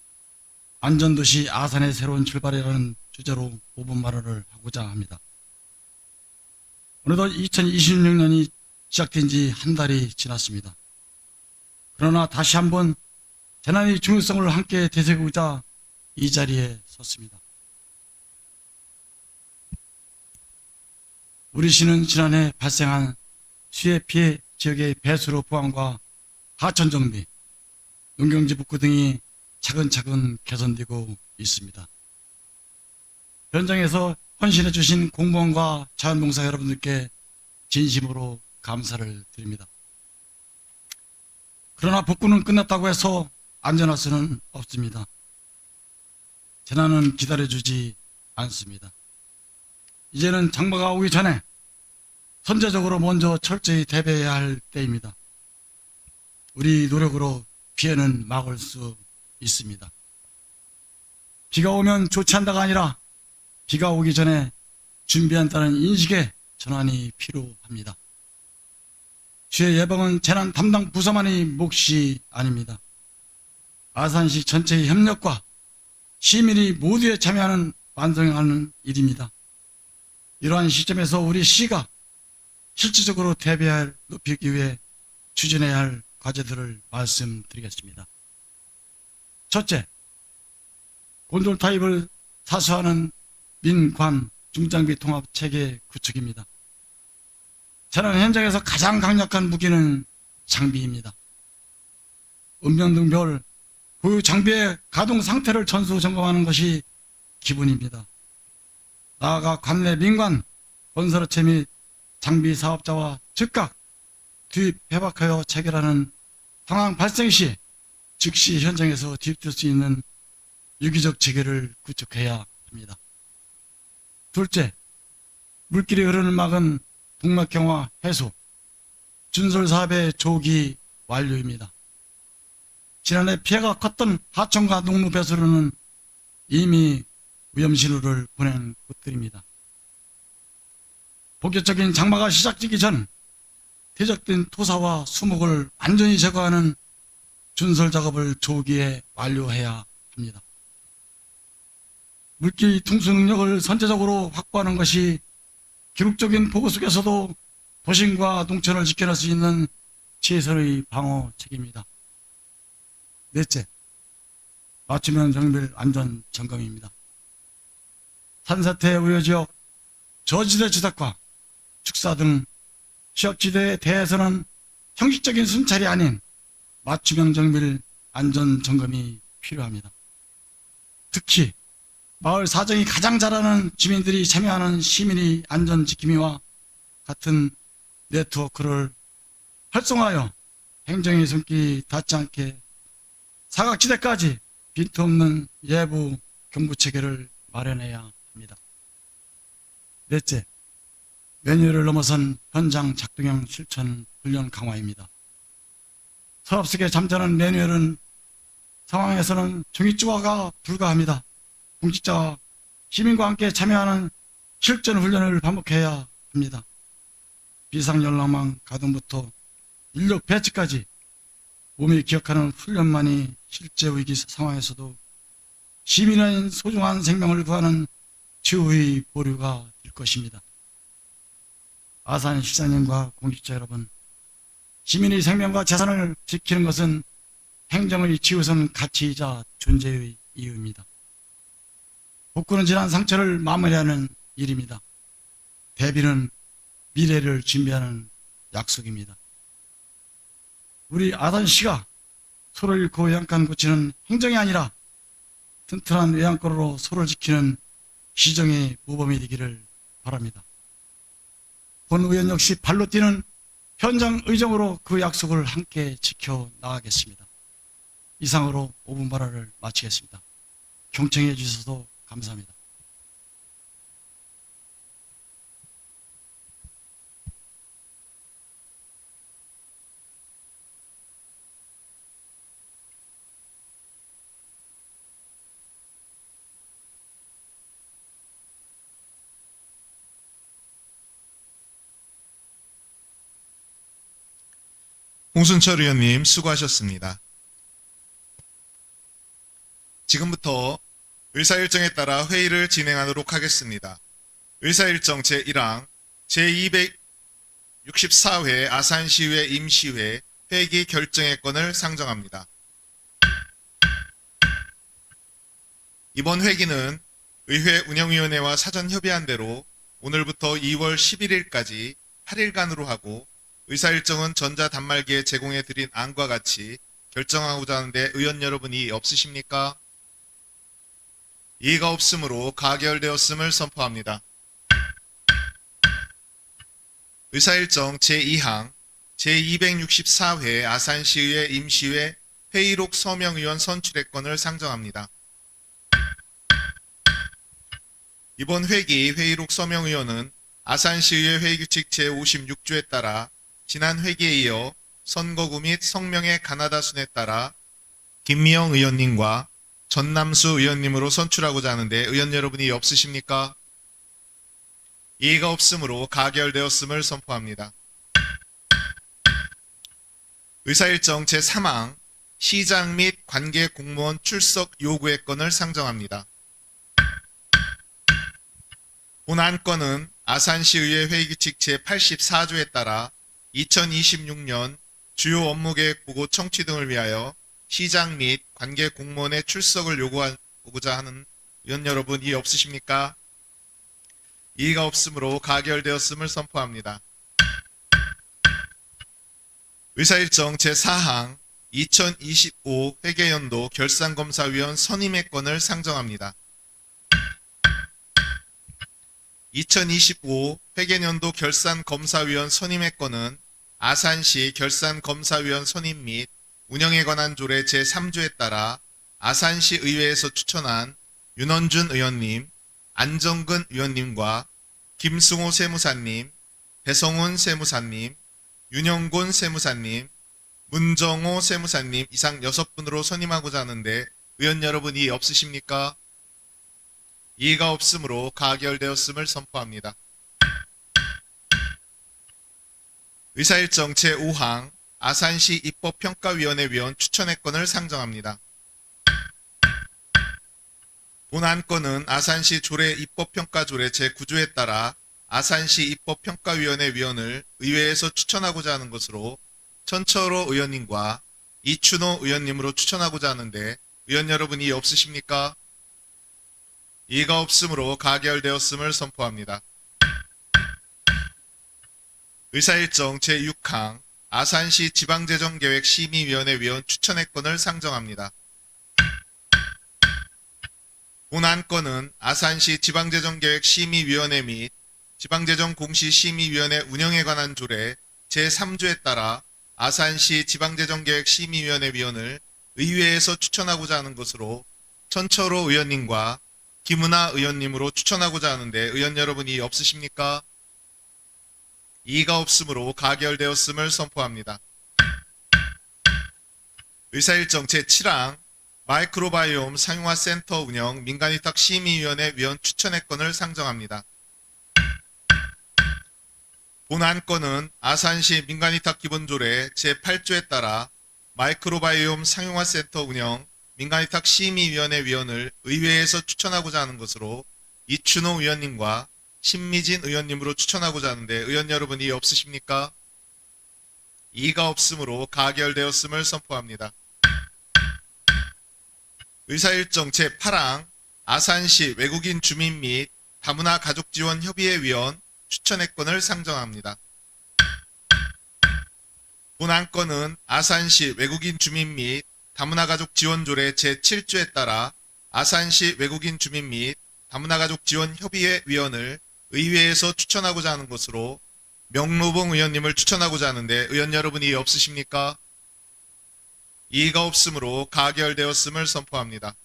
안전도시 아산의 새로운 출발이라는 주제로 5분 발언을 하고자 합니다. 어느덧 2026년이 시작된 지 한 달이 지났습니다. 그러나 다시 한번 재난의 중요성을 함께 되새기고자 이 자리에 섰습니다. 우리 시는 지난해 발생한 수해 피해 지역의 배수로 보완과 하천 정비, 농경지 복구 등이 차근차근 개선되고 있습니다. 현장에서 헌신해 주신 공무원과 자원봉사 여러분들께 진심으로 감사를 드립니다. 그러나 복구는 끝났다고 해서 안전할 수는 없습니다. 재난은 기다려주지 않습니다. 이제는 장마가 오기 전에 선제적으로 먼저 철저히 대비해야 할 때입니다. 우리 노력으로 피해는 막을 수 있습니다. 비가 오면 좋지 않다가 아니라 비가 오기 전에 준비한다는 인식의 전환이 필요합니다. 피해 예방은 재난 담당 부서만의 몫이 아닙니다. 아산시 전체의 협력과 시민이 모두에 참여하는 완성하는 일입니다. 이러한 시점에서 우리 시가 실질적으로 대비할 높이기 위해 추진해야 할 과제들을 말씀드리겠습니다. 첫째, 곤돌 타입을 사수하는 민관 중장비 통합 체계 구축입니다. 재난 현장에서 가장 강력한 무기는 장비입니다. 읍면등별 고유 장비의 가동 상태를 전수 점검하는 것이 기본입니다. 나아가 관내 민관, 건설업체 및 장비 사업자와 즉각 투입 협약하여 체결하는 상황 발생 시 즉시 현장에서 투입될 수 있는 유기적 체계를 구축해야 합니다. 둘째, 물길이 흐르는 막은 동맥경화 해소, 준설 사업의 조기 완료입니다. 지난해 피해가 컸던 하천과 농로 배수로는 이미 위험신호를 보낸 곳들입니다. 본격적인 장마가 시작되기 전 퇴적된 토사와 수목을 완전히 제거하는 준설 작업을 조기에 완료해야 합니다. 물길 통수 능력을 선제적으로 확보하는 것이 기록적인 폭우 속에서도 도심과 농촌을 지켜낼 수 있는 최선의 방어책입니다. 넷째, 맞춤형 정밀 안전 점검입니다. 산사태 우려 지역, 저지대 주택과 축사 등 취약지대에 대해서는 형식적인 순찰이 아닌 맞춤형 정밀 안전 점검이 필요합니다. 특히 마을 사정이 가장 잘하는 주민들이 참여하는 시민의 안전 지킴이와 같은 네트워크를 활성화하여 행정의 손길이 닿지 않게 사각지대까지 빈틈없는 예부 경보 체계를 마련해야 합니다. 넷째, 매뉴얼을 넘어선 현장 작동형 실천 훈련 강화입니다. 서랍 속에 잠자는 매뉴얼은 상황에서는 종이조각가 불가합니다. 공직자와 시민과 함께 참여하는 실전 훈련을 반복해야 합니다. 비상연락망 가동부터 인력 배치까지 몸이 기억하는 훈련만이 실제 위기 상황에서도 시민의 소중한 생명을 구하는 최후의 보류가 될 것입니다. 아산 시장님과 공직자 여러분, 시민의 생명과 재산을 지키는 것은 행정의 최우선 가치이자 존재의 이유입니다. 복구는 지난 상처를 마무리하는 일입니다. 대비는 미래를 준비하는 약속입니다. 우리 아산시가 소를 잃고 외양간 고치는 행정이 아니라 튼튼한 외양간으로 소를 지키는 시정의 모범이 되기를 바랍니다. 본 의원 역시 발로 뛰는 현장 의정으로 그 약속을 함께 지켜나가겠습니다. 이상으로 5분 발언을 마치겠습니다. 경청해 주셔서 감사합니다. 홍순철 의원님 수고하셨습니다. 지금부터 의사일정에 따라 회의를 진행하도록 하겠습니다. 의사일정 제1항 제264회 아산시의회 임시회 회기 결정의 건을 상정합니다. 이번 회기는 의회 운영위원회와 사전 협의한 대로 오늘부터 2월 11일까지 8일간으로 하고 의사일정은 전자단말기에 제공해 드린 안과 같이 결정하고자 하는데 의원 여러분이 없으십니까? 이의가 없으므로 가결되었음을 선포합니다. 의사일정 제2항 제264회 아산시의회 임시회 회의록 서명의원 선출의 건을 상정합니다. 이번 회기 회의록 서명의원은 아산시의회 회의규칙 제56조에 따라 지난 회기에 이어 선거구 및 성명의 가나다 순에 따라 김미영 의원님과 전남수 의원님으로 선출하고자 하는데 의원 여러분이 없으십니까? 이의가 없으므로 가결되었음을 선포합니다. 의사일정 제3항 시장 및 관계 공무원 출석 요구의 건을 상정합니다. 본 안건은 아산시의회 회의규칙 제84조에 따라 2026년 주요 업무계획 보고 청취 등을 위하여 시장 및 관계 공무원의 출석을 요구하고자 하는 의원 여러분 이의 없으십니까? 이의가 없으므로 가결되었음을 선포합니다. 의사일정 제4항 2025 회계연도 결산검사위원 선임의 건을 상정합니다. 2025 회계연도 결산검사위원 선임의 건은 아산시 결산검사위원 선임 및 운영에 관한 조례 제3조에 따라 아산시 의회에서 추천한 윤원준 의원님, 안정근 의원님과 김승호 세무사님, 배성훈 세무사님, 윤영곤 세무사님, 문정호 세무사님 이상 6분으로 선임하고자 하는데 의원 여러분이 없으십니까? 이의가 없으므로 가결되었음을 선포합니다. 의사일정 제5항 아산시 입법평가위원회 위원 추천의 건을 상정합니다. 본 안건은 아산시 조례 입법평가조례 제9조에 따라 아산시 입법평가위원회 위원을 의회에서 추천하고자 하는 것으로 천철호 의원님과 이춘호 의원님으로 추천하고자 하는데 의원 여러분이 없으십니까? 이가 없으므로 가결되었음을 선포합니다. 의사일정 제6항 아산시 지방재정계획심의위원회 위원 추천의 건을 상정합니다. 본 안건은 아산시 지방재정계획심의위원회 및 지방재정공시심의위원회 운영에 관한 조례 제3조에 따라 아산시 지방재정계획심의위원회 위원을 의회에서 추천하고자 하는 것으로 천철호 의원님과 김은하 의원님으로 추천하고자 하는데 의원 여러분이 없으십니까? 이가 없으므로 가결되었음을 선포합니다. 의사일정 제7항 마이크로바이옴 상용화 센터 운영 민간위탁 심의위원회 위원 추천의 건을 상정합니다. 본 안건은 아산시 민간위탁 기본조례 제8조에 따라 마이크로바이옴 상용화 센터 운영 민간위탁 심의위원회 위원을 의회에서 추천하고자 하는 것으로 이춘호 의원님과 신미진 의원님으로 추천하고자 하는데 의원 여러분이 없으십니까? 이가 없으므로 가결되었음을 선포합니다. 의사일정 제8항 아산시 외국인 주민 및 다문화 가족지원협의회 위원 추천의 건을 상정합니다. 본 안건은 아산시 외국인 주민 및 다문화 가족 지원조례 제7조에 따라 아산시 외국인 주민 및 다문화 가족 지원 협의회 위원을 의회에서 추천하고자 하는 것으로 명로봉 의원님을 추천하고자 하는데 의원 여러분이 없으십니까? 이의가 없으므로 가결되었음을 선포합니다.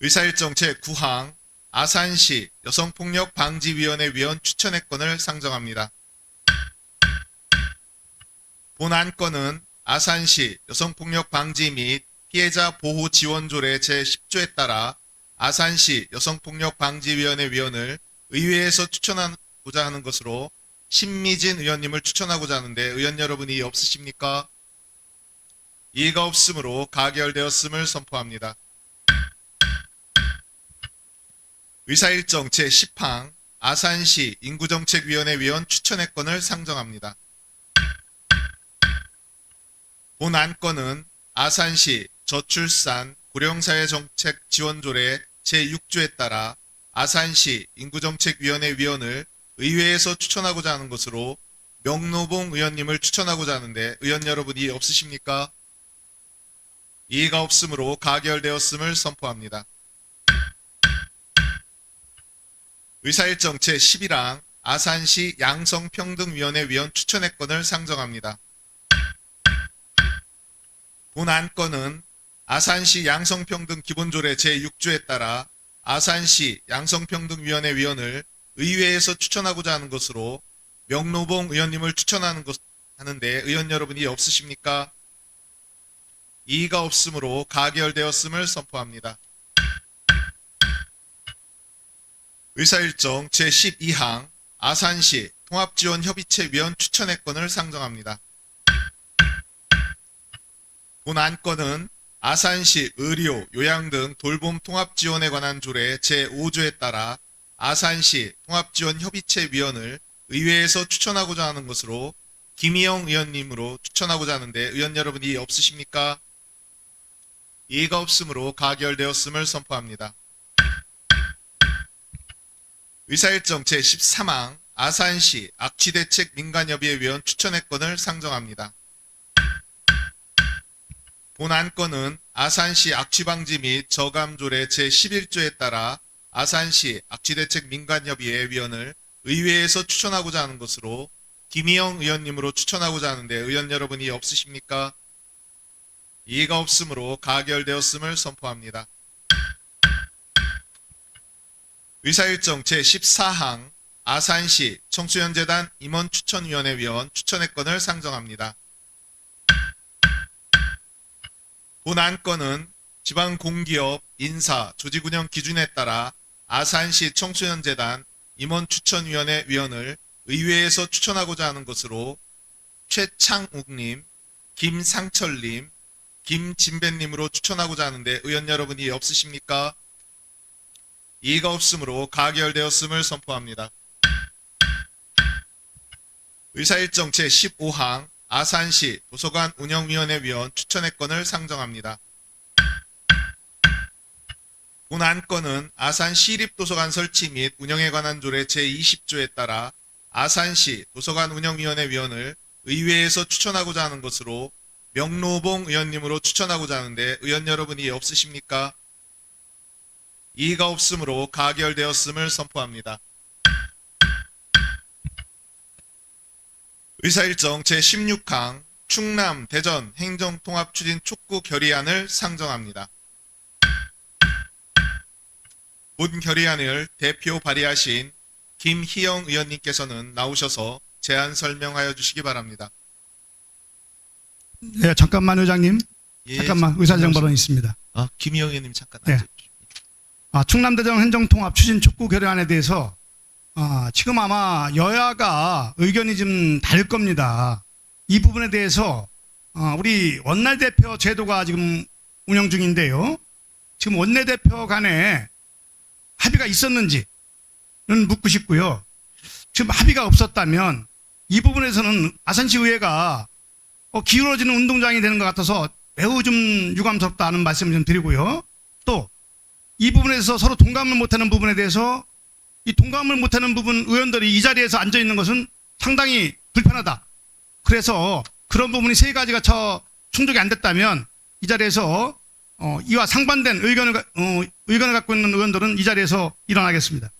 의사일정 제9항 아산시 여성폭력방지위원회 위원 추천의 건을 상정합니다. 본 안건은 아산시 여성폭력방지 및 피해자 보호 지원조례 제10조에 따라 아산시 여성폭력방지위원회 위원을 의회에서 추천하고자 하는 것으로 신미진 의원님을 추천하고자 하는데 의원 여러분이 없으십니까? 이의가 없으므로 가결되었음을 선포합니다. 의사일정 제10항 아산시 인구정책위원회 위원 추천의 건을 상정합니다. 본 안건은 아산시 저출산 고령사회정책 지원조례 제6조에 따라 아산시 인구정책위원회 위원을 의회에서 추천하고자 하는 것으로 명노봉 의원님을 추천하고자 하는데 의원 여러분이 없으십니까? 이의가 없으므로 가결되었음을 선포합니다. 의사일정 제11항 아산시 양성평등위원회 위원 추천의 건을 상정합니다. 본 안건은 아산시 양성평등 기본조례 제6조에 따라 아산시 양성평등위원회 위원을 의회에서 추천하고자 하는 것으로 명노봉 의원님을 하는데 의원 여러분이 없으십니까? 이의가 없으므로 가결되었음을 선포합니다. 의사일정 제12항 아산시 통합지원협의체 위원 추천의 건을 상정합니다. 본 안건은 아산시 의료, 요양 등 돌봄 통합지원에 관한 조례 제5조에 따라 아산시 통합지원협의체 위원을 의회에서 추천하고자 하는 것으로 김희영 의원님으로 추천하고자 하는데 의원 여러분이 없으십니까? 이의가 없으므로 가결되었음을 선포합니다. 의사일정 제13항 아산시 악취대책 민간협의회 위원 추천의 건을 상정합니다. 본 안건은 아산시 악취방지 및 저감조례 제11조에 따라 아산시 악취대책 민간협의회 위원을 의회에서 추천하고자 하는 것으로 김희영 의원님으로 추천하고자 하는데 의원 여러분이 없으십니까? 이의가 없으므로 가결되었음을 선포합니다. 의사일정 제14항 아산시 청소년재단 임원추천위원회 위원 추천의 건을 상정합니다. 본 안건은 지방공기업 인사 조직운영 기준에 따라 아산시 청소년재단 임원추천위원회 위원을 의회에서 추천하고자 하는 것으로 최창욱님, 김상철님, 김진배님으로 추천하고자 하는데 의원 여러분 이의 없으십니까? 이의가 없으므로 가결되었음을 선포합니다. 의사일정 제15항 아산시 도서관 운영위원회 위원 추천의 건을 상정합니다. 본 안건은 아산시립도서관 설치 및 운영에 관한 조례 제20조에 따라 아산시 도서관 운영위원회 위원을 의회에서 추천하고자 하는 것으로 명로봉 의원님으로 추천하고자 하는데 의원 여러분이 없으십니까? 이의가 없으므로 가결되었음을 선포합니다. 의사일정 제16항 충남 대전 행정통합 추진 촉구 결의안을 상정합니다. 본 결의안을 대표 발의하신 김희영 의원님께서는 나오셔서 제안 설명하여 주시기 바랍니다. 네, 잠깐만 의장님. 예, 잠깐만 의사정 발언 있습니다. 김희영 의원님 잠깐 네. 앉아주십시오. 충남대전 행정통합 추진 촉구 결의안에 대해서 지금 아마 여야가 의견이 좀 다를 겁니다. 이 부분에 대해서 우리 원내대표 제도가 지금 운영 중인데요. 지금 원내대표 간에 합의가 있었는지는 묻고 싶고요. 지금 합의가 없었다면 이 부분에서는 아산시 의회가 기울어지는 운동장이 되는 것 같아서 매우 좀 유감스럽다는 말씀을 좀 드리고요. 또 이 부분에서 서로 동감을 못하는 부분에 대해서 이 동감을 못하는 부분 의원들이 이 자리에서 앉아 있는 것은 상당히 불편하다. 그래서 그런 부분이 세 가지가 충족이 안 됐다면 이 자리에서 이와 상반된 의견을 갖고 있는 의원들은 이 자리에서 일어나겠습니다.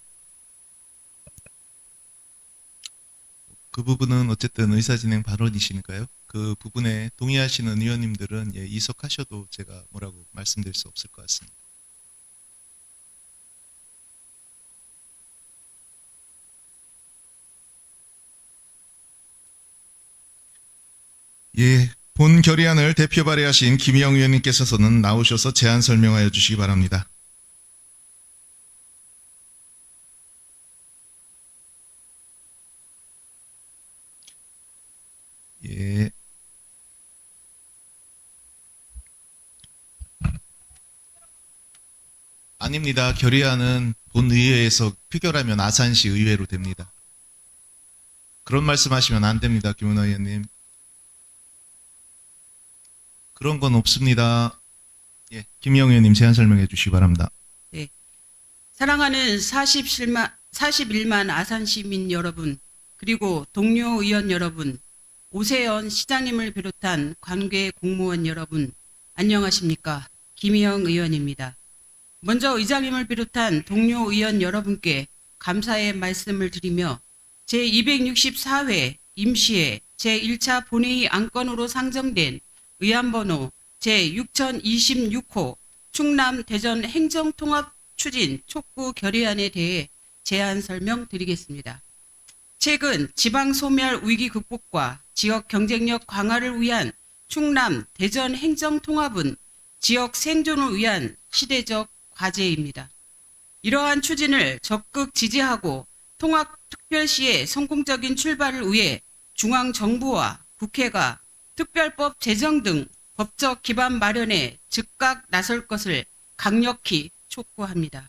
그 부분은 어쨌든 의사진행 발언이시니까요. 그 부분에 동의하시는 의원님들은 이석하셔도 제가 뭐라고 말씀드릴 수 없을 것 같습니다. 예, 본 결의안을 대표 발의하신 김희영 의원님께서는 나오셔서 제안 설명하여 주시기 바랍니다. 예. 아닙니다. 결의안은 본의회에서 표결하면 아산시 의회로 됩니다. 그런 말씀하시면 안 됩니다. 김은하 의원님. 그런 건 없습니다. 예, 김희영 의원님 제안 설명해 주시기 바랍니다. 네. 사랑하는 41만 아산 시민 여러분, 그리고 동료 의원 여러분, 오세연 시장님을 비롯한 관계 공무원 여러분, 안녕하십니까? 김희영 의원입니다. 먼저 의장님을 비롯한 동료 의원 여러분께 감사의 말씀을 드리며 제264회 임시회 제1차 본회의 안건으로 상정된 의안번호 제6026호 충남 대전 행정통합 추진 촉구 결의안에 대해 제안 설명드리겠습니다. 최근 지방 소멸 위기 극복과 지역 경쟁력 강화를 위한 충남 대전 행정통합은 지역 생존을 위한 시대적 과제입니다. 이러한 추진을 적극 지지하고 통합특별시의 성공적인 출발을 위해 중앙정부와 국회가 특별법 제정 등 법적 기반 마련에 즉각 나설 것을 강력히 촉구합니다.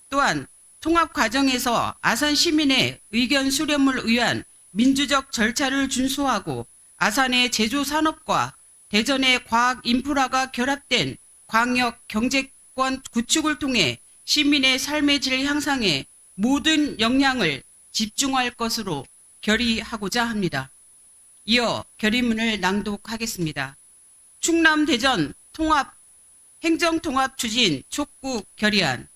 또한 통합 과정에서 아산 시민의 의견 수렴을 위한 민주적 절차를 준수하고 아산의 제조 산업과 대전의 과학 인프라가 결합된 광역 경제권 구축을 통해 시민의 삶의 질 향상에 모든 역량을 집중할 것으로 결의하고자 합니다. 이어 결의문을 낭독하겠습니다. 충남 대전 행정통합 추진 촉구 결의안.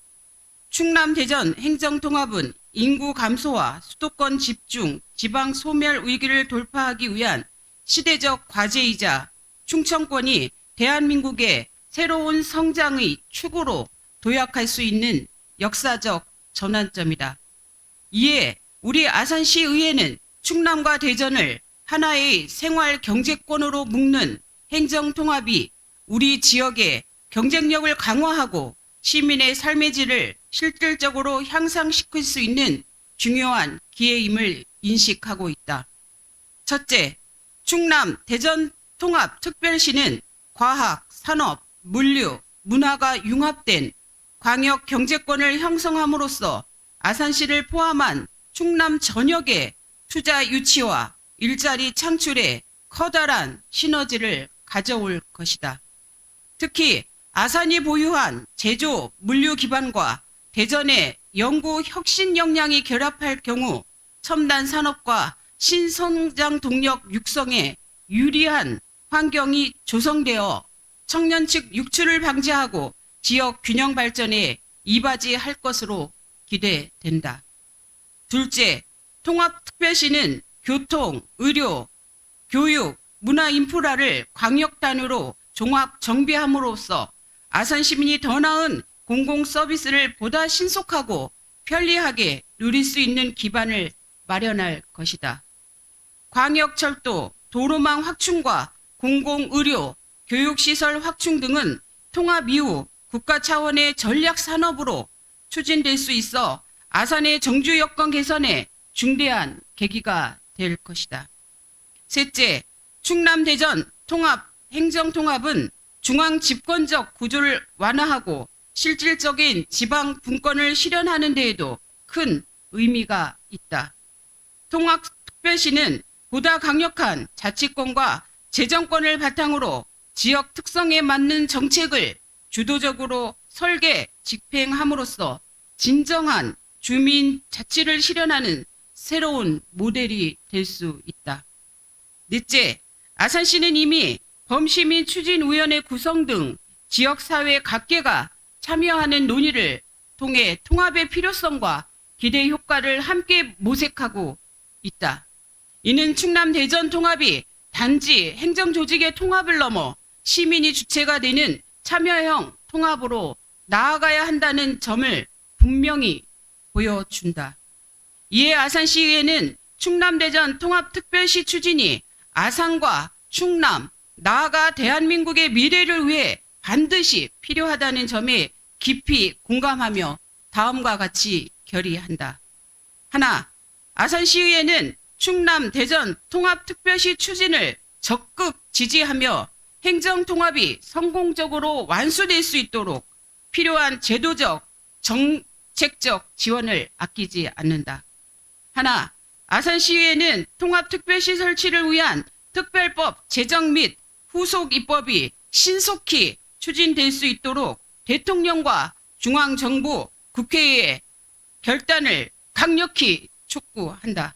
충남 대전 행정통합은 인구 감소와 수도권 집중, 지방 소멸 위기를 돌파하기 위한 시대적 과제이자 충청권이 대한민국의 새로운 성장의 축으로 도약할 수 있는 역사적 전환점이다. 이에 우리 아산시 의회는 충남과 대전을 하나의 생활 경제권으로 묶는 행정통합이 우리 지역의 경쟁력을 강화하고 시민의 삶의 질을 실질적으로 향상시킬 수 있는 중요한 기회임을 인식하고 있다. 첫째, 충남 대전 통합특별시는 과학, 산업, 물류, 문화가 융합된 광역 경제권을 형성함으로써 아산시를 포함한 충남 전역의 투자 유치와 일자리 창출에 커다란 시너지를 가져올 것이다. 특히 아산이 보유한 제조, 물류 기반과 대전의 연구 혁신 역량이 결합할 경우 첨단 산업과 신성장 동력 육성에 유리한 환경이 조성되어 청년 측 육출을 방지하고 지역 균형 발전에 이바지할 것으로 기대된다. 둘째, 통합특별시는 교통, 의료, 교육, 문화 인프라를 광역 단위로 종합 정비함으로써 아산 시민이 더 나은 공공 서비스를 보다 신속하고 편리하게 누릴 수 있는 기반을 마련할 것이다. 광역철도, 도로망 확충과 공공의료, 교육시설 확충 등은 통합 이후 국가 차원의 전략 산업으로 추진될 수 있어 아산의 정주 여건 개선에 중대한 계기가 될 것이다. 셋째, 충남 대전 통합 행정통합은 중앙 집권적 구조를 완화하고 실질적인 지방 분권을 실현하는 데에도 큰 의미가 있다. 통합특별시는 보다 강력한 자치권과 재정권을 바탕으로 지역 특성에 맞는 정책을 주도적으로 설계, 집행함으로써 진정한 주민 자치를 실현하는 새로운 모델이 될 수 있다. 넷째, 아산시는 이미 범시민 추진위원회 구성 등 지역사회 각계가 참여하는 논의를 통해 통합의 필요성과 기대 효과를 함께 모색하고 있다. 이는 충남 대전 통합이 단지 행정조직의 통합을 넘어 시민이 주체가 되는 참여형 통합으로 나아가야 한다는 점을 분명히 보여준다. 이에 아산시의회는 충남대전 통합특별시 추진이 아산과 충남, 나아가 대한민국의 미래를 위해 반드시 필요하다는 점에 깊이 공감하며 다음과 같이 결의한다. 하나, 아산시의회는 충남 대전 통합특별시 추진을 적극 지지하며 행정통합이 성공적으로 완수될 수 있도록 필요한 제도적, 정책적 지원을 아끼지 않는다. 하나, 아산시의회는 통합특별시 설치를 위한 특별법 제정 및 후속 입법이 신속히 추진될 수 있도록 대통령과 중앙정부, 국회의 결단을 강력히 촉구한다.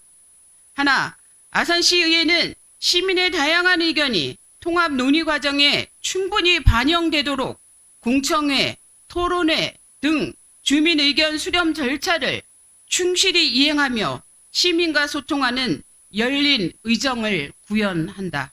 하나, 아산시의회는 시민의 다양한 의견이 통합 논의 과정에 충분히 반영되도록 공청회, 토론회 등 주민 의견 수렴 절차를 충실히 이행하며 시민과 소통하는 열린 의정을 구현한다.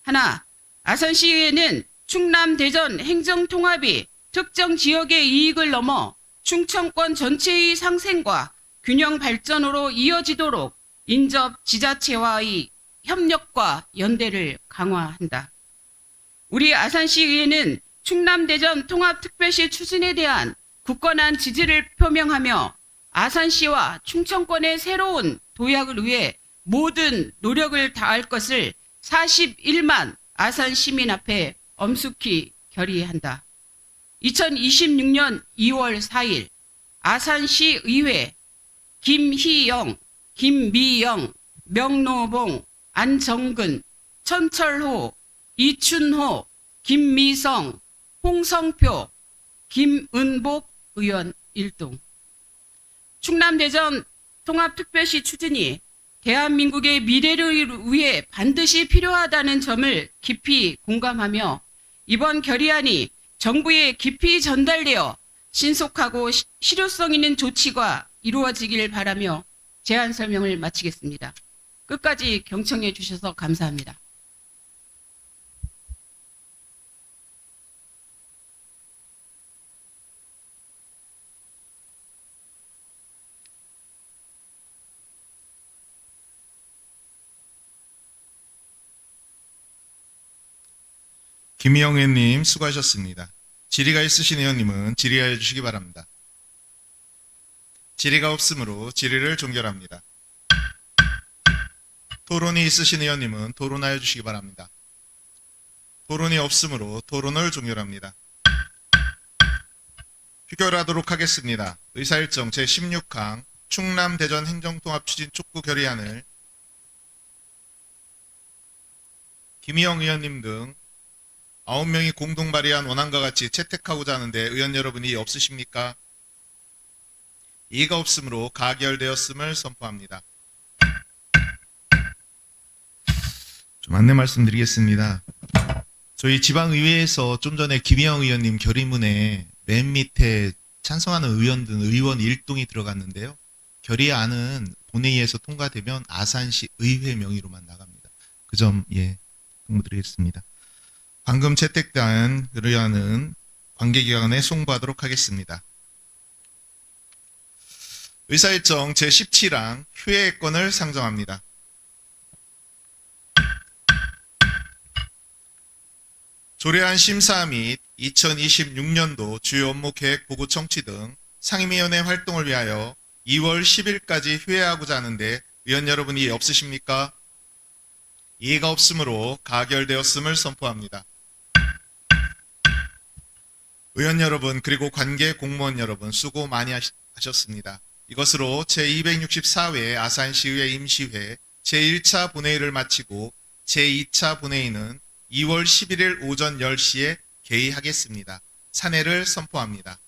하나, 아산시의회는 충남 대전 행정통합이 특정 지역의 이익을 넘어 충청권 전체의 상생과 균형 발전으로 이어지도록 인접 지자체와의 협력과 연대를 강화한다. 우리 아산시의회는 충남대전 통합특별시 추진에 대한 굳건한 지지를 표명하며 아산시와 충청권의 새로운 도약을 위해 모든 노력을 다할 것을 41만 아산 시민 앞에 엄숙히 결의한다. 2026년 2월 4일 아산시 의회 김희영, 김미영, 명노봉, 안정근, 천철호, 이춘호, 김미성, 홍성표, 김은복 의원 1동. 충남대전 통합특별시 추진이 대한민국의 미래를 위해 반드시 필요하다는 점을 깊이 공감하며 이번 결의안이 정부에 깊이 전달되어 신속하고 실효성 있는 조치가 이루어지길 바라며 제안 설명을 마치겠습니다. 끝까지 경청해 주셔서 감사합니다. 김희영 의원님 수고하셨습니다. 질의가 있으신 의원님은 질의하여 주시기 바랍니다. 질의가 없으므로 질의를 종결합니다. 토론이 있으신 의원님은 토론하여 주시기 바랍니다. 토론이 없으므로 토론을 종결합니다. 표결하도록 하겠습니다. 의사일정 제16항 충남 대전 행정통합 추진 촉구 결의안을 김희영 의원님 등 9명이 공동 발의한 원안과 같이 채택하고자 하는데 의원 여러분이 없으십니까? 이의가 없으므로 가결되었음을 선포합니다. 좀 안내 말씀드리겠습니다. 저희 지방의회에서 좀 전에 김희영 의원님 결의문에 맨 밑에 찬성하는 의원 등 의원 1동이 들어갔는데요. 결의안은 본회의에서 통과되면 아산시 의회 명의로만 나갑니다. 그 점 공부드리겠습니다. 방금 채택된 결의안은 관계기관에 송부하도록 하겠습니다. 의사일정 제17항 휴회권을 상정합니다. 조례안 심사 및 2026년도 주요 업무 계획 보고 청취 등 상임위원회 활동을 위하여 2월 10일까지 휴회하고자 하는데 의원 여러분이 없으십니까? 이의가 없으므로 가결되었음을 선포합니다. 의원 여러분 그리고 관계 공무원 여러분 수고 많이 하셨습니다. 이것으로 제264회 아산시의회 임시회 제1차 본회의를 마치고 제2차 본회의는 2월 11일 오전 10시에 개의하겠습니다. 산회를 선포합니다.